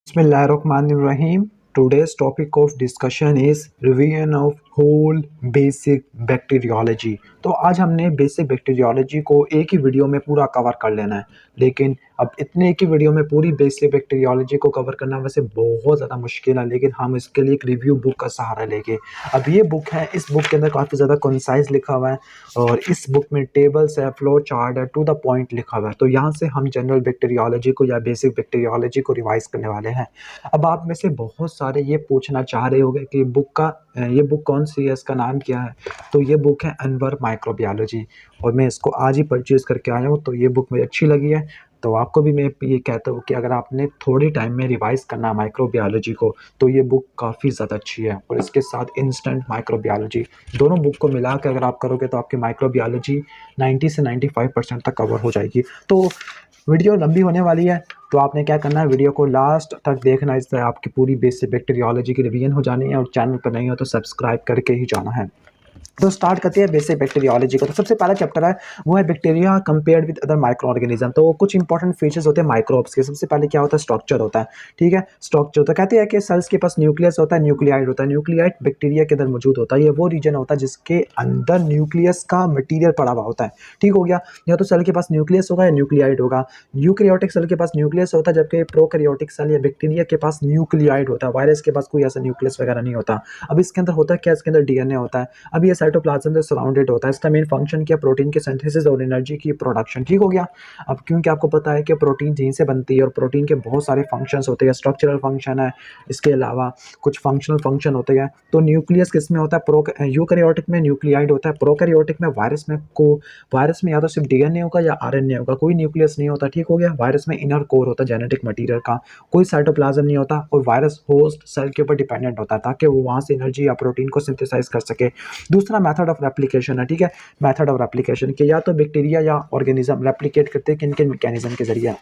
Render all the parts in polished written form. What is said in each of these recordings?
Bismillahirrahmanirrahim. Today's topic of discussion is revision of whole basic bacteriology. तो आज हमने basic bacteriology को एक ही वीडियो में पूरा कवर कर लेना है, लेकिन अब इतने एक ही वीडियो में पूरी बेसिक बैक्टीरियोलॉजी को कवर करना वैसे बहुत ज़्यादा मुश्किल है, लेकिन हम इसके लिए एक रिव्यू बुक का सहारा लेंगे। अब ये बुक है, इस बुक के अंदर काफ़ी ज़्यादा कंसाइज लिखा हुआ है और इस बुक में टेबल्स है, फ्लो चार्ट है, टू द पॉइंट लिखा हुआ है। तो यहाँ से हम जनरल बैक्टीरियोलॉजी को या बेसिक बैक्टीरियोलॉजी को रिवाइज करने वाले हैं। अब आप में से बहुत सारे ये पूछना चाह रहे होंगे कि ये बुक कौन सी है, इसका नाम क्या है। तो ये बुक है अनवर माइक्रोबायोलॉजी और मैं इसको आज ही परचेज़ करके आया हूँ। तो ये बुक मुझे अच्छी लगी है, तो आपको भी मैं ये कहता हूँ कि अगर आपने थोड़ी टाइम में रिवाइज़ करना है माइक्रोबायोलॉजी को, तो ये बुक काफ़ी ज़्यादा अच्छी है। और इसके साथ इंस्टेंट माइक्रोबायोलॉजी, दोनों बुक को मिला के अगर आप करोगे तो आपकी माइक्रोबायोलॉजी 90 से 95% तक कवर हो जाएगी। तो वीडियो लंबी होने वाली है, तो आपने क्या करना है, वीडियो को लास्ट तक देखना। इससे आपकी पूरी बेसिक बैक्टीरियोलॉजी की रिवीजन हो जानी है और चैनल पर नहीं हो तो सब्सक्राइब करके ही जाना है। तो स्टार्ट करते हैं बेसिक बैक्टीरियोलॉजी को। तो सबसे पहला चैप्टर है वो है bacteria compared with other micro organism. तो कुछ इंपॉर्टेंट फीचर्स होते हैं माइक्रोब्स के। सबसे पहले क्या होता है, स्ट्रक्चर होता है। ठीक है, स्ट्रक्चर तो कहते हैं कि सेल्स के पास न्यूक्लियस होता है, न्यूक्लियाइड होता है। न्यूक्लियाइड बैक्टीरिया के अंदर मौजूद होता है। ये वो रीजन होता है जिसके अंदर न्यूक्लियस का मटीरियल पड़ा हुआ होता है। ठीक हो गया, या तो सेल के पास न्यूक्लियस होगा या न्यूक्लियाइड होगा। यूकैरियोटिक सेल के पास न्यूक्लियस होता है, जबकि प्रोकैरियोटिक सेल या बैक्टीरिया के पास न्यूक्लियाइड होता है। वायरस के पास कोई ऐसा न्यूक्लियस वगैरह नहीं होता। अब इसके अंदर होता है क्या, इसके अंदर डीएनए होता है। अब ये साइटोप्लाज्म से सराउंडेड होता है। इसका मेन फंक्शन क्या, प्रोटीन के सिंथेसिस और एनर्जी की प्रोडक्शन। ठीक हो गया। अब क्योंकि आपको पता है कि प्रोटीन जीन से बनती है और प्रोटीन के बहुत सारे फंक्शंस होते हैं, स्ट्रक्चरल फंक्शन है, इसके अलावा कुछ फंक्शनल फंक्शन होते हैं। तो न्यूक्लियस किस में होता है, यूकैरियोटिक में न्यूक्लियाइड होता है, प्रोकैरियोटिक में वायरस में या तो सिर्फ डीएनए होगा या आरएनए होगा, कोई न्यूक्लियस नहीं होता। ठीक हो गया। वायरस में इनर कोर होता है जेनेटिक मटीरियल का, कोई साइटोप्लाज्म नहीं होता और वायरस होस्ट सेल के ऊपर डिपेंडेंट होता है ताकि वो वहाँ से एनर्जी या प्रोटीन को सिंथेसाइज कर सके। दूसरा मेथड ऑफ रेप्लिकेशन है। ठीक है, मेथड ऑफ रेप्लिकेशन के या तो बैक्टीरिया या ऑर्गेनिज्म रेप्लिकेट करते हैं किन किन मैकेनिज्म के जरिए,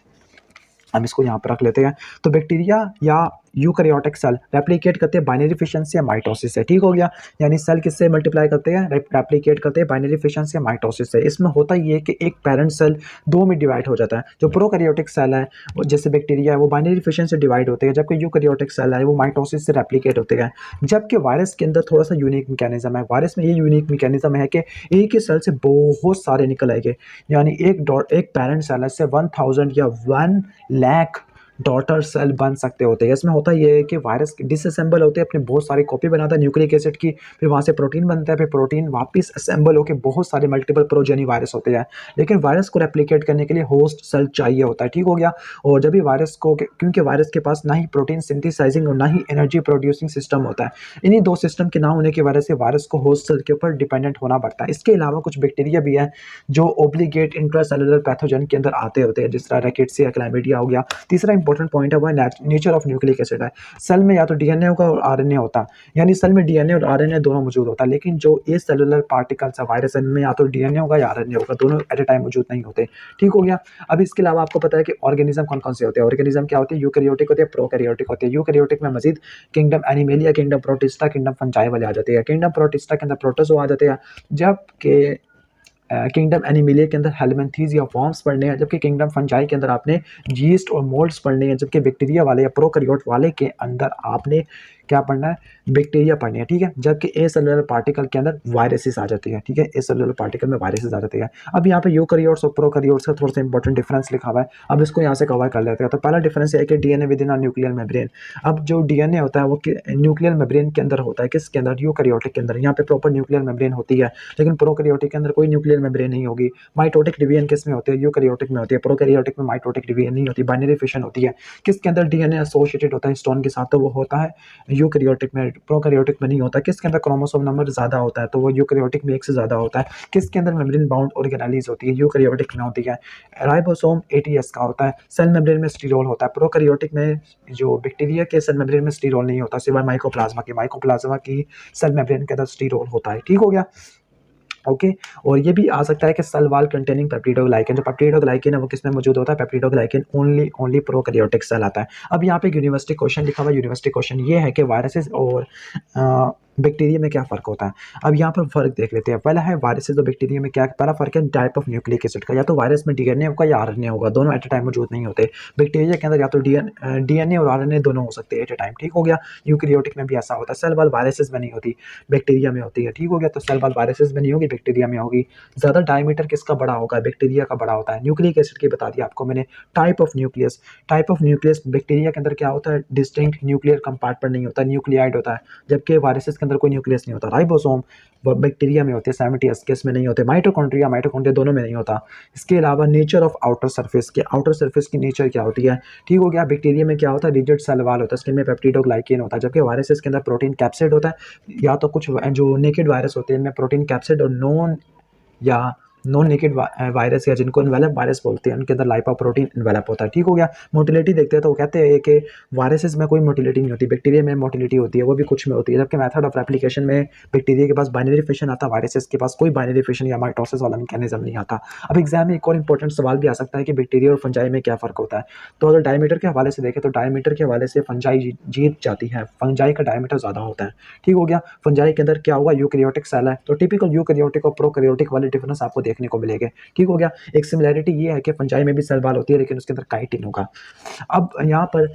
हम इसको यहाँ पर रख लेते हैं। तो बैक्टीरिया या यूकैरियोटिक सेल रेप्लिकेट करते हैं बाइनरी फिशन से या माइटोसिस से। ठीक हो गया, यानी सेल किससे मल्टीप्लाई करते हैं, रेप्लिकेट करते हैं बाइनरी फिशन से या माइटोसिस से। इसमें होता ये है कि एक पेरेंट सेल दो में डिवाइड हो जाता है। जो प्रोकैरियोटिक सेल है जैसे बैक्टीरिया है वो बाइनरी फिशन से डिवाइड होते हैं, जबकि यूकैरियोटिक सेल है वो माइटोसिस से रेप्लिकेट होते हैं। जबकि वायरस के अंदर थोड़ा सा यूनिक मैकेनिज्म है। वायरस में ये यूनिक मैकेनिज्म है कि एक ही सेल से बहुत सारे निकल आएंगे, यानी एक पेरेंट सेल से 1000 या 1 लाख डॉटर सेल बन सकते होते हैं। इसमें होता यह है कि वायरस डिसअसेंबल होते हैं, अपने बहुत सारी कॉपी बनाता है न्यूक्लिक एसिड की, फिर वहाँ से प्रोटीन बनता है, फिर प्रोटीन वापस असेंबल होकर बहुत सारे मल्टीपल प्रोजेनी वायरस होते हैं। लेकिन वायरस को रेप्लिकेट करने के लिए होस्ट सेल चाहिए होता है। ठीक हो गया। और जब भी वायरस को, क्योंकि वायरस के पास ना ही प्रोटीन सिंथेसाइजिंग और ना ही एनर्जी प्रोड्यूसिंग सिस्टम होता है, इन्हीं दो सिस्टम के ना होने की वजह से वायरस को होस्ट सेल के ऊपर डिपेंडेंट होना पड़ता है। इसके अलावा कुछ बैक्टीरिया भी है जो ओब्लिगेट इंट्रासेलुलर पैथोजन के अंदर आते होते हैं, जिस तरह रैकेट्सिया, क्लैमिडिया हो गया। तीसरा इंपॉर्टेंट पॉइंट है वो नेचर ऑफ न्यूक्लिक एसिड है। सेल में या तो डीएनए होगा और आरएनए होता है, यानी सेल में डीएनए और आरएनए दोनों मौजूद होता है। लेकिन जो ए सेलुलर पार्टिकल्स है वायरस में या तो डीएनए होगा या आरएनए होगा, दोनों एट ए टाइम मौजूद नहीं होते। ठीक हो गया। अब इसके अलावा आपको पता है कि ऑर्गेनिज्म कौन कौन से होते हैं। ऑर्गेनिज्म क्या होते हैं, यूकैरियोटिक होते हैं, प्रोकैरियोटिक होते हैं। यूकैरियोटिक में मजीद kingdom Animalia, kingdom Protista, kingdom Fungi वाले आ जाते हैं। किंगडम प्रोटिस्टा के अंदर प्रोटोजोआ आ जाते हैं, जबकि किंगडम एनिमिलिया के अंदर हेलमिंथीज या फॉर्म्स पढ़ने हैं, जबकि किंगडम फंजाई के अंदर आपने यीस्ट और मोल्ड्स पढ़ने हैं, जबकि बैक्टीरिया वाले या प्रोकैरियोट वाले के अंदर आपने क्या पढ़ना है, बैक्टीरिया पढ़नी है। ठीक है, जबकि ए सेलुलर पार्टिकल के अंदर वायरसेस आ जाती है। ठीक है, ए सेलुलर पार्टिकल में वायरसेस आ जाती है। अब यहाँ पे यूकैरियोट्स और प्रोकैरियोट्स का थोड़ा सा इंपॉर्टेंट डिफरेंस लिखा हुआ है, अब इसको यहाँ से कवर कर लेते हैं। तो पहला डिफरेंस है कि DNA with in a nuclear membrane. अब जो डीएनए होता है वो न्यूक्लियर मेम्ब्रेन के अंदर होता है, किसके अंदर, यूकैरियोटिक के अंदर। यहाँ पे प्रॉपर न्यूक्लियर मेम्ब्रेन होती है, लेकिन प्रोकैरियोटिक के अंदर कोई न्यूक्लियर मेम्ब्रेन नहीं होगी। माइटोटिक डिवीजन किस में होती है, यूकैरियोटिक में होती है। प्रोकैरियोटिक में माइटोटिक डिवीजन नहीं होती, बाइनरी फिशन होती है। किसके अंदर डीएनए एसोसिएटेड होता है हिस्टोन के साथ, तो वो होता है यूकैरियोटिक में। प्रोकैरियोटिक में नहीं होता। किसके अंदर क्रोमोसोम नंबर ज्यादा होता है, तो वो यूकैरियोटिक में एक से ज्यादा होता है। किसके अंदर मेम्ब्रेन बाउंड ऑर्गेनेलीज होती है, यूकैरियोटिक में होती है। राइबोसोम एटीएस का होता है। सेल मेम्ब्रेन में स्टीरोल होता है। प्रोकैरियोटिक में जो बैक्टीरिया के सेल मेम्ब्रेन में स्टीरोल नहीं होता, सिवाय माइकोप्लाज्मा की सेल मेम्ब्रेन के अंदर स्टीरोल होता है। ठीक हो गया। ओके। और ये भी आ सकता है कि सेल वॉल कंटेनिंग पेप्टिडोग्लाइकन। जो पेप्टिडोग्लाइकन है वो किसमें मौजूद होता है, पेप्टिडोग्लाइकन ओनली प्रोकैरियोटिक सेल आता है। अब यहाँ पे यूनिवर्सिटी क्वेश्चन लिखा हुआ है। यूनिवर्सिटी क्वेश्चन ये है कि वायरसेस और बैक्टीरिया में क्या फ़र्क होता है। अब यहाँ पर फ़र्क देख लेते हैं। पहला है वायरसेस और बैक्टीरिया में क्या पहला फ़र्क है टाइप ऑफ न्यूक्लिक एसिड का। या तो वायरस में डीएनए होगा या आरएनए होगा, दोनों एट अ टाइम मौजूद नहीं होते। बैक्टीरिया के अंदर या तो डीएनए और आरएनए दोनों हो सकते हैं एट अ टाइम, ठीक हो गया। यूकेरियोटिक में भी ऐसा होता है। सेल वॉल वायरसेस में नहीं होती, बैक्टीरिया में होती है, ठीक हो गया। तो सेल वॉल वायरसेस में नहीं होगी, बैक्टीरिया में होगी। ज़्यादा डायमीटर किसका बड़ा होगा, बैक्टीरिया का बड़ा होता है। न्यूक्लिक एसिड की बता दिया आपको मैंने। टाइप ऑफ न्यूक्लियस बैक्टीरिया के अंदर क्या होता है, डिस्टिंक्ट न्यूक्लियर कंपार्टमेंट नहीं होता, न्यूक्लियाइड होता है। जबकि वायरसेस के अंदर कोई न्यूक्लियस नहीं होता। राइबोसोम बैक्टीरिया में होते हैं, 70 केस में नहीं होते। माइटोकॉन्ड्रिया दोनों में नहीं होता। इसके अलावा नेचर ऑफ आउटर सरफेस के, आउटर सरफेस की नेचर क्या होती है, ठीक हो गया। बैक्टीरिया में क्या होता है, रिजिड सेल वॉल होता है, स्किन में पेप्टिडोग्लाइकेन होता है। जबकि वायरसेस के अंदर प्रोटीन कैप्सिड होता है। या तो कुछ जो नेकेड वायरस होते हैं इनमें प्रोटीन कैप्सिड और नॉन नेकेड वायरस या जिनको इन्वेलप वायरस बोलते हैं उनके अंदर लाइपोप्रोटीन इन्वेलप होता है, ठीक हो गया। मोटिलिटी देखते हैं तो वो कहते हैं कि वायरसेस में कोई मोटिलिटी नहीं होती, बैक्टीरिया में मोटिलिटी होती है, वो भी कुछ में होती है। जबकि मेथड ऑफ रेप्लिकेशन में बैक्टीरिया के पास बाइनरी फिशन आता है, वायरसेस के पास कोई बाइनरी फिशन या माइटोसिस वाला मैकेनिज्म नहीं आता। अब एग्जाम में एक और इंपॉर्टेंट सवाल भी आ सकता है कि बैक्टीरिया और फंजाई में क्या फ़र्क होता है। तो अगर डायमीटर के हवाले से देखें तो डायमीटर के हवाले से फंजाई जीत जाती है, फंजाई का डायमीटर ज़्यादा होता है, ठीक हो गया। फंजाई के अंदर क्या होगा, यूकेरियोटिक सेल है, तो टिपिकल यूकेरियोटिक और प्रोकैरियोटिक वाले डिफरेंस आपको देखने को मिलेंगे, ठीक हो गया। एक सिमिलैरिटी ये है कि फंजाई में भी सेल वॉल होती है लेकिन उसके अंदर काइटिन होगा। अब यहाँ पर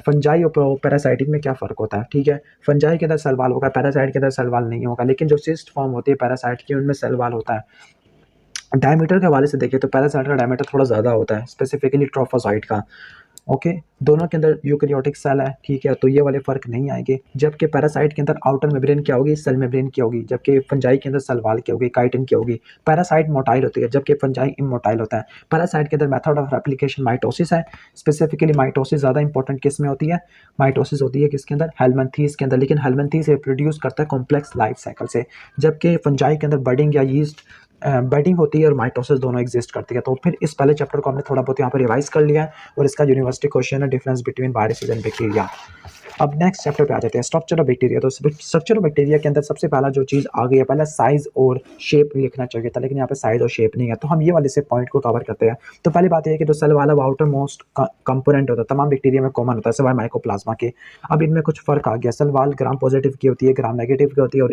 फंजाई और पैरासाइटिक में क्या फ़र्क होता है, ठीक है। फंजाई के अंदर सेल वॉल होगा, पैरासाइट के अंदर सेल वॉल नहीं होगा। लेकिन जो सिस्ट फॉर्म होती है पैरासाइट की उनमें सेल वॉल होता है। डायमीटर के हवाले से देखें तो पैरासाइट का डायमीटर थोड़ा ज़्यादा होता है, स्पेसिफिकली ट्रोफोसाइट का। ओके, दोनों के अंदर यूकेरियोटिक सेल है, ठीक है, तो ये वाले फर्क नहीं आएंगे। जबकि पैरासाइट के अंदर आउटर मेम्ब्रेन क्या होगी, सेल मेम्ब्रेन की होगी। जबकि फंजाई के अंदर सेल वॉल की होगी, काइटिन की होगी। पैरासाइट मोटाइल होती है जबकि फंजाई इमोटाइल होता है। पैरासाइट के अंदर मेथड ऑफ रेप्लिकेशन माइटोसिस है। स्पेसिफिकली माइटोसिस ज़्यादा इंपॉर्टेंट किस में होती है, माइटोसिस होती है किसके अंदर, हेलमिंथेस के अंदर। लेकिन हेलमिंथेस रिप्रोड्यूस करता है कॉम्प्लेक्स लाइफ साइकिल से। जबकि फंजाई के अंदर बडिंग या यीस्ट बडिंग होती है और माइटोसिस दोनों एग्जिस्ट करती है। तो फिर इस पहले चैप्टर को हमने थोड़ा बहुत यहाँ पर रिवाइज कर लिया है और इसका यूनिवर्सिटी क्वेश्चन है difference between viruses and bacteria. अब नेक्स्ट चैप्टर पे आ जाते हैं, स्ट्रक्चर ऑफ बैक्टीरिया। तो स्ट्रक्चर ऑफ बैक्टीरिया के अंदर सबसे पहला जो चीज़ आ गई है, पहला साइज और शेप लिखना चाहिए था, लेकिन यहाँ पे साइज और शेप नहीं है, तो हम ये वाले से पॉइंट को कवर करते हैं। तो पहली बात यह है कि जो सेल वाला आउटर मोस्ट कंपोनेंट होता है तमाम बैक्टीरिया में कॉमन होता है सिवाय माइकोप्लाज्मा के। अब इनमें कुछ फर्क आ गया, सेल वाल ग्राम पॉजिटिव की होती है, ग्राम नेगेटिव की होती है और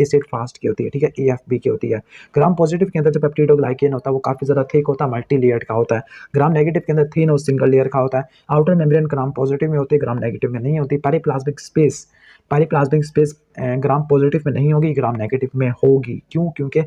एसिड फास्ट की होती है, ठीक है, AFB की होती है। ग्राम पॉजिटिव के अंदर जो पेप्टिडोग्लाइकेन होता है वो काफ़ी ज़्यादा थिक होता है, मल्टी लेयर्ड का होता है। ग्राम नेगेटिव के अंदर थिन और सिंगल लेयर का होता है। आउटर मेम्ब्रेन ग्राम पॉजिटिव में होती है, ग्राम नेगेटिव में नहीं होती। पेरिप्लाज्मिक स्पेस ग्राम पॉजिटिव में नहीं होगी, ग्राम नेगेटिव में होगी। क्यों, क्योंकि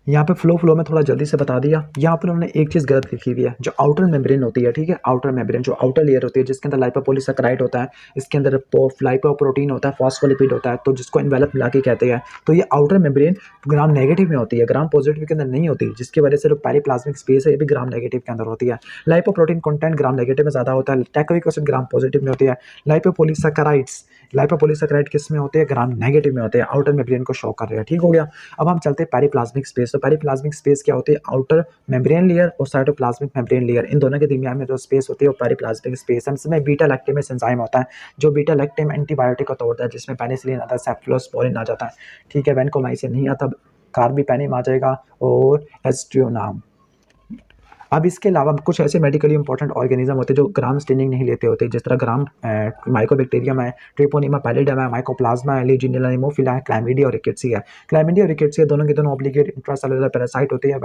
यहाँ पे फ्लो में थोड़ा जल्दी से बता दिया। यहाँ पर उन्होंने एक चीज़ गलत लिखी हुई है, जो आउटर मेम्ब्रेन होती है, ठीक है, आउटर मेम्ब्रेन जो आउटर लेयर होती है जिसके अंदर लाइपोपॉलीसैकेराइड होता है, इसके अंदर लाइपोप्रोटीन होता है, फॉस्फोलिपिड होता है, तो जिसको इन्वेलप मिला के कहते हैं। तो ये आउटर मेम्ब्रेन ग्राम नेगेटिव में होती है, ग्राम पॉजिटिव के अंदर नहीं होती, जिसकी वजह से जो पेरिप्लाज्मिक स्पेस है ये भी ग्राम नेगेटिव के अंदर होती है। लाइपोप्रोटीन कंटेंट ग्राम नेगेटिव में ज़्यादा होता है, टैकोइक एसिड ग्राम पॉजिटिव में होती है। लाइपोपॉलीसैकेराइड किस में होते हैं, ग्राम नेगेटिव में होते हैं, आउटर मेम्ब्रेन को शो कर रहे हैं, ठीक हो गया। अब हम चलते हैं पेरिप्लाज्मिक स्पेस। तो पेरिप्लाज्मिक स्पेस क्या होती है, आउटर मेम्ब्रेन लेयर और साइटोप्लाज्मिक मेम्ब्रेन लेयर, इन दोनों के दरमियान में जो स्पेस होती है वो पेरिप्लाज्मिक स्पेस है। इसमें बीटा लैक्टेम एंजाइम होता है, जो बीटा लैक्टेम एंटीबायोटिक का तोड़ता है, जिसमें पेनिसिलिन आता है, सेफ्लोस्पोरिन आ जाता है, ठीक है, वैनकोमाइसिन नहीं आता, कार्बीपेनिम आ जाएगा और एस्ट्रियोनाम। अब इसके अलावा कुछ ऐसे मेडिकली इंपॉर्टेंट ऑर्गेनिज्म होते हैं जो ग्राम स्टेनिंग नहीं लेते होते, जिस तरह ग्राम माइकोबैक्टीरियम है, ट्रिपोनिमा पैलिडम है, माइकोप्लाज्मा है, लीजियनेला निमोफिला है, क्लैमिडिया और रिकेट्सिया है। क्लैमिडिया और रिकेट्सिया दोनों के दोनों ऑब्लिगेट इंट्रासेलुलर पैरासाइट होते हैं,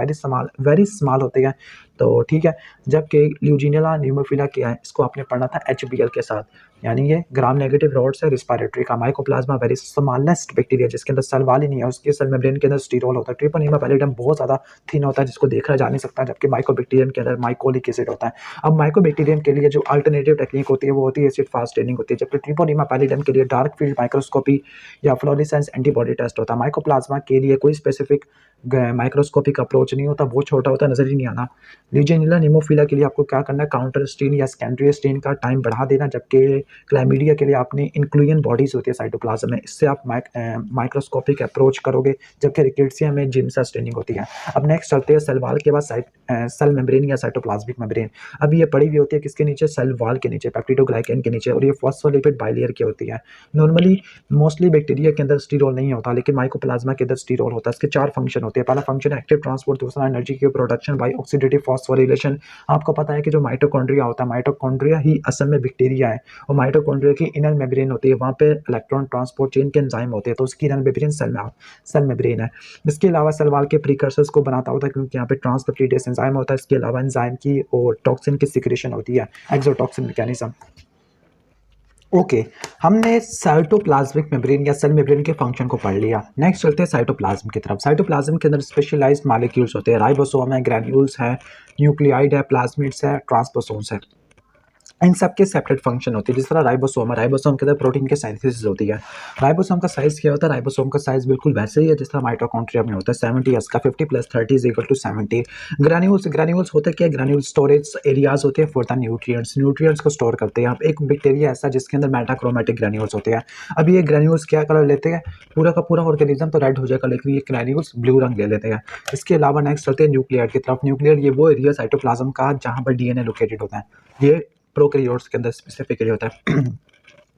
वेरी स्मॉल होते हैं, तो ठीक है। जबकि ल्यूजिनेला निमोफिला क्या है, इसको आपने पढ़ना था HBl के साथ, यानी ये ग्राम नेगेटिव रॉड्स है रिस्पायरेटरी का। माइकोप्लाज्मा वेरी स्मॉलेस्ट बैक्टीरिया जिसके अंदर सेल वाल ही नहीं है, उसके सेल मेम्ब्रेन के अंदर स्टीरोल होता है। ट्रिपोनिमा पैलिडम बहुत ज़्यादा थिन होता है जिसको देखा जा नहीं सकता, जबकि माइकोबैक्टीरियम के अंदर माइकोलिक एसिड होता है। अब माइकोबैक्टीरियम के लिए जो अल्टरनेटिव टेक्निक होती है वो होती है एसिड फास्ट स्टेनिंग होती है, जबकि ट्रिपोनिमा पैलिडम के लिए डार्क फील्ड माइक्रोस्कोपी या फ्लोरेसेंस एंटीबॉडी टेस्ट होता है। माइकोप्लाज्मा के लिए कोई स्पेसिफिक माइक्रोस्कोपिक अप्रोच नहीं होता, बहुत छोटा होता है, नजर ही नहीं आना। लीजियनेला निमोफिला के लिए आपको क्या करना है, काउंटर स्टेन या सेकेंडरी स्टेन का टाइम बढ़ा देना, जबकि क्लैमिडिया के लिए आपने इंक्लूजन बॉडीज होती है साइटोप्लाज्म में, इससे आप माइक्रोस्कोपिक अप्रोच करोगे, जबकि रिकेट्सिया में जिम्सा स्टेनिंग होती है। अब नेक्स्ट चलते हैं सेल वाल के बाद सेल मेम्ब्रेन या साइटोप्लाज्मिक मेम्ब्रेन। अब ये पड़ी हुई होती है किसके नीचे, सेल वाल के नीचे, पेप्टिडोग्लाइकेन के नीचे, और ये फॉस्फोलिपिड बाइलेयर की होती है। नॉर्मली मोस्टली बैक्टीरिया के अंदर स्टीरोल नहीं होता, लेकिन माइकोप्लाज्मा के अंदर स्टीरोल होता है। इसके 4 फंक्शन होती है। पहला फंक्शन है एक्टिव ट्रांसपोर्ट, दूसरा एनर्जी की प्रोडक्शन बाय ऑक्सीडेटिव फॉस्फोरिलेशन। आपको पता है कि जो माइटोकॉन्ड्रिया होता है, माइटोकॉन्ड्रिया ही असल में बैक्टीरिया है और माइटोकॉन्ड्रिया की इनर मेम्ब्रेन होती है, वहाँ पे इलेक्ट्रॉन ट्रांसपोर्ट चेन के एंजाइम होते हैं, तो उसकी इनर मेम्ब्रेन सेल मेम्ब्रेन है। इसके अलावा सेल वॉल के प्रीकर्सर्स को बनाता होता है क्योंकि यहाँ पे ट्रांसपेप्टिडेस एंजाइम होता है। इसके अलावा एंजाइम की और टॉक्सिन की सिक्रेशन होती है, एक्सोटॉक्सिन मैकेनिज्म। ओके, हमने साइटोप्लाज्मिक मेम्ब्रेन या सेल मेम्ब्रेन के फंक्शन को पढ़ लिया। नेक्स्ट चलते हैं साइटोप्लाज्म की तरफ। साइटोप्लाज्म के अंदर स्पेशलाइज्ड मॉलिक्यूल्स होते हैं, राइबोसोम है, ग्रैन्यूल्स है, न्यूक्लियाइड है, प्लाज्मिड्स है, ट्रांसपोसोम्स है। इन सब के सेपरेट फंक्शन होती है। जिस तरह राइबोसोम है, राइबोसोम के अंदर प्रोटीन के सिंथेसिस होती है। राइबोसोम का साइज क्या होता है? राइबोसोम का साइज बिल्कुल वैसे ही है जिस तरह माइटोकॉन्ड्रिया में होता है, 70s का 50 + 30 = 70। ग्रैन्यूल्स होते क्या? ग्रैन्यूल स्टोरेज एरियाज होते हैं फॉर द न्यूट्रिएंट्स को स्टोर करते हैं। एक बैक्टीरिया ऐसा जिसके अंदर मेटाक्रोमेटिक ग्रैन्यूल्स होते हैं। अब ये ग्रैन्यूल्स क्या कलर लेते हैं? पूरा का पूरा ऑर्गेनिज्म तो रेड हो जाएगा, लेकिन ये ग्रैन्यूल्स ब्लू रंग ले लेते हैं। इसके अलावा नेक्स्ट चलते हैं न्यूक्लियर की तरफ। न्यूक्लियर ये वो एरिया साइटोप्लाज्म का जहाँ पर डीएनए लोकेटेड होता है, ये प्रोकैरियोट्स के अंदर स्पेसिफिकली होता है।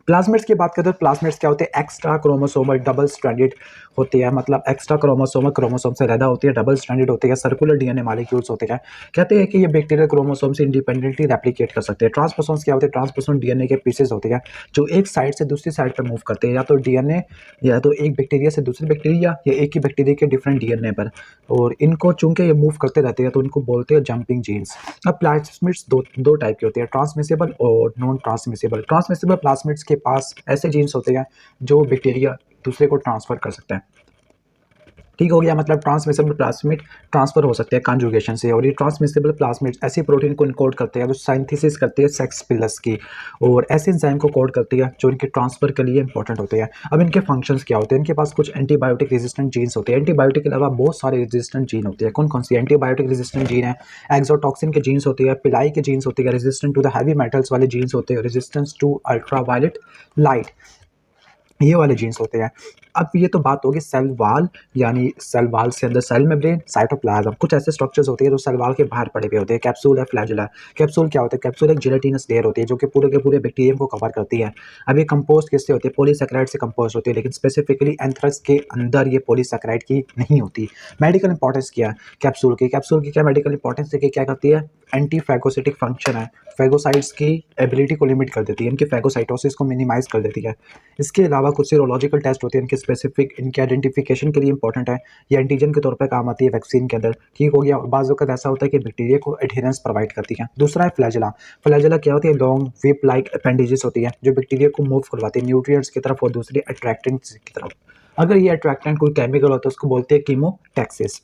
प्लाज्मिड्स की बात करें तो प्लाज्मिड्स क्या होते हैं? एक्स्ट्रा क्रोमोसोमल डबल स्ट्रैंडेड होती है, मतलब एक्स्ट्रा क्रोमोसोम से ज़्यादा होती है, डबल स्ट्रैंडेड होती है, सर्कुलर डीएनए मॉलिक्यूल्स होते हैं। कहते हैं कि ये बैक्टीरियल क्रोमोसोम से इंडिपेंडेंटली रेप्लिकेट कर सकते हैं। ट्रांसपोसोम्स क्या होते हैं? ट्रांसपोसोम डीएनए के पीसेस होते हैं जो एक साइड से दूसरी साइड पर मूव करते हैं, या तो डीएनए या तो एक बैक्टीरिया से दूसरी बैक्टीरिया या एक ही बैक्टीरिया के डिफरेंट डीएनए पर, और इनको चूंकि ये मूव करते रहते हैं तो इनको बोलते हैं जंपिंग जीन्स। अब प्लाज्मिड्स दो टाइप के होते हैं, ट्रांसमिसिबल और नॉन ट्रांसमिसिबल। ट्रांसमिसिबल प्लाज्मिड्स के पास ऐसे जीन्स होते हैं जो बैक्टीरिया दूसरे को ट्रांसफर कर सकते हैं। ठीक हो गया, मतलब ट्रांसमिसिबल प्लाज्मिड ट्रांसफर हो सकते हैं कॉन्जुगेशन से, और ये ट्रांसमिसिबल प्लाज्मिड ऐसी प्रोटीन को इनकोड करते हैं जो सिंथेसिस करती है सेक्स पिलस की, और ऐसे एंजाइम को कोड करती है जो इनके ट्रांसफर के लिए इंपॉर्टेंट होते हैं। अब इनके फंक्शंस क्या होते हैं? इनके पास कुछ एंटीबायोटिक रेजिस्टेंट जीन्स होते हैं। एंटीबायोटिक के अलावा बहुत सारे रेजिस्टेंट जीन होते हैं। कौन कौन सी एंटीबायोटिक रेजिस्टेंट जीन है? एक्सोटॉक्सिन के जीन्स होती है, पिलाई के जीन्स होती है, resistant to the heavy metals वाले जीन्स होते हैं, रेजिस्टेंस टू अल्ट्रावायलेट लाइट, ये वाले जीन्स होते हैं। अब ये तो बात होगी सेल वाल, यानी सेल वाल से अंदर सेल मेम्ब्रेन, साइटोप्लाज्म। कुछ ऐसे स्ट्रक्चर्स होते हैं जो सेल वाल के बाहर पड़े हुए होते हैं। कैप्सूल है, फ्लैजेला। कैप्सूल क्या होता है? कैप्सूल एक जिलेटिनस लेयर होती है जो कि पूरे के पूरे बैक्टीरियम को कवर करती है। अब ये कंपोस्ट किससे होती है? पॉलीसैकेराइड से कंपोस्ट होती है, लेकिन स्पेसिफिकली एंथ्रेक्स के अंदर ये पॉलीसैकेराइड की नहीं होती। मेडिकल इंपॉर्टेंस क्या है कैप्सूल की? कैप्सूल की क्या मेडिकल इंपॉर्टेंस है कि क्या करती है? एंटी फैगोसिटिक फंक्शन है, फैगोसाइट्स की एबिलिटी को लिमिट कर देती है, इनकी फैगोसाइटोसिस को मिनिमाइज कर देती है। इसके अलावा कुछ सीरोलॉजिकल टेस्ट होते हैं इनके स्पेसिफिक, इनके आइडेंटिफिकेशन के लिए इंपॉर्टेंट है। ये एंटीजन के तौर पर काम आती है वैक्सीन के अंदर। ठीक हो गया। बाज़ वक़्त ऐसा होता है कि बैक्टीरिया को एडहेरेंस प्रोवाइड करती है। दूसरा है फ्लैजेला। फ्लैजेला क्या होती है? लॉन्ग व्हिप लाइक अपेंडेजेस होती है जो बैक्टीरिया को मूव करवाती है न्यूट्रिएंट्स की तरफ और दूसरी अट्रैक्टेंट्स की तरफ। अगर ये अट्रैक्टेंट कोई केमिकल होता है उसको बोलते हैं कीमोटैक्सिस।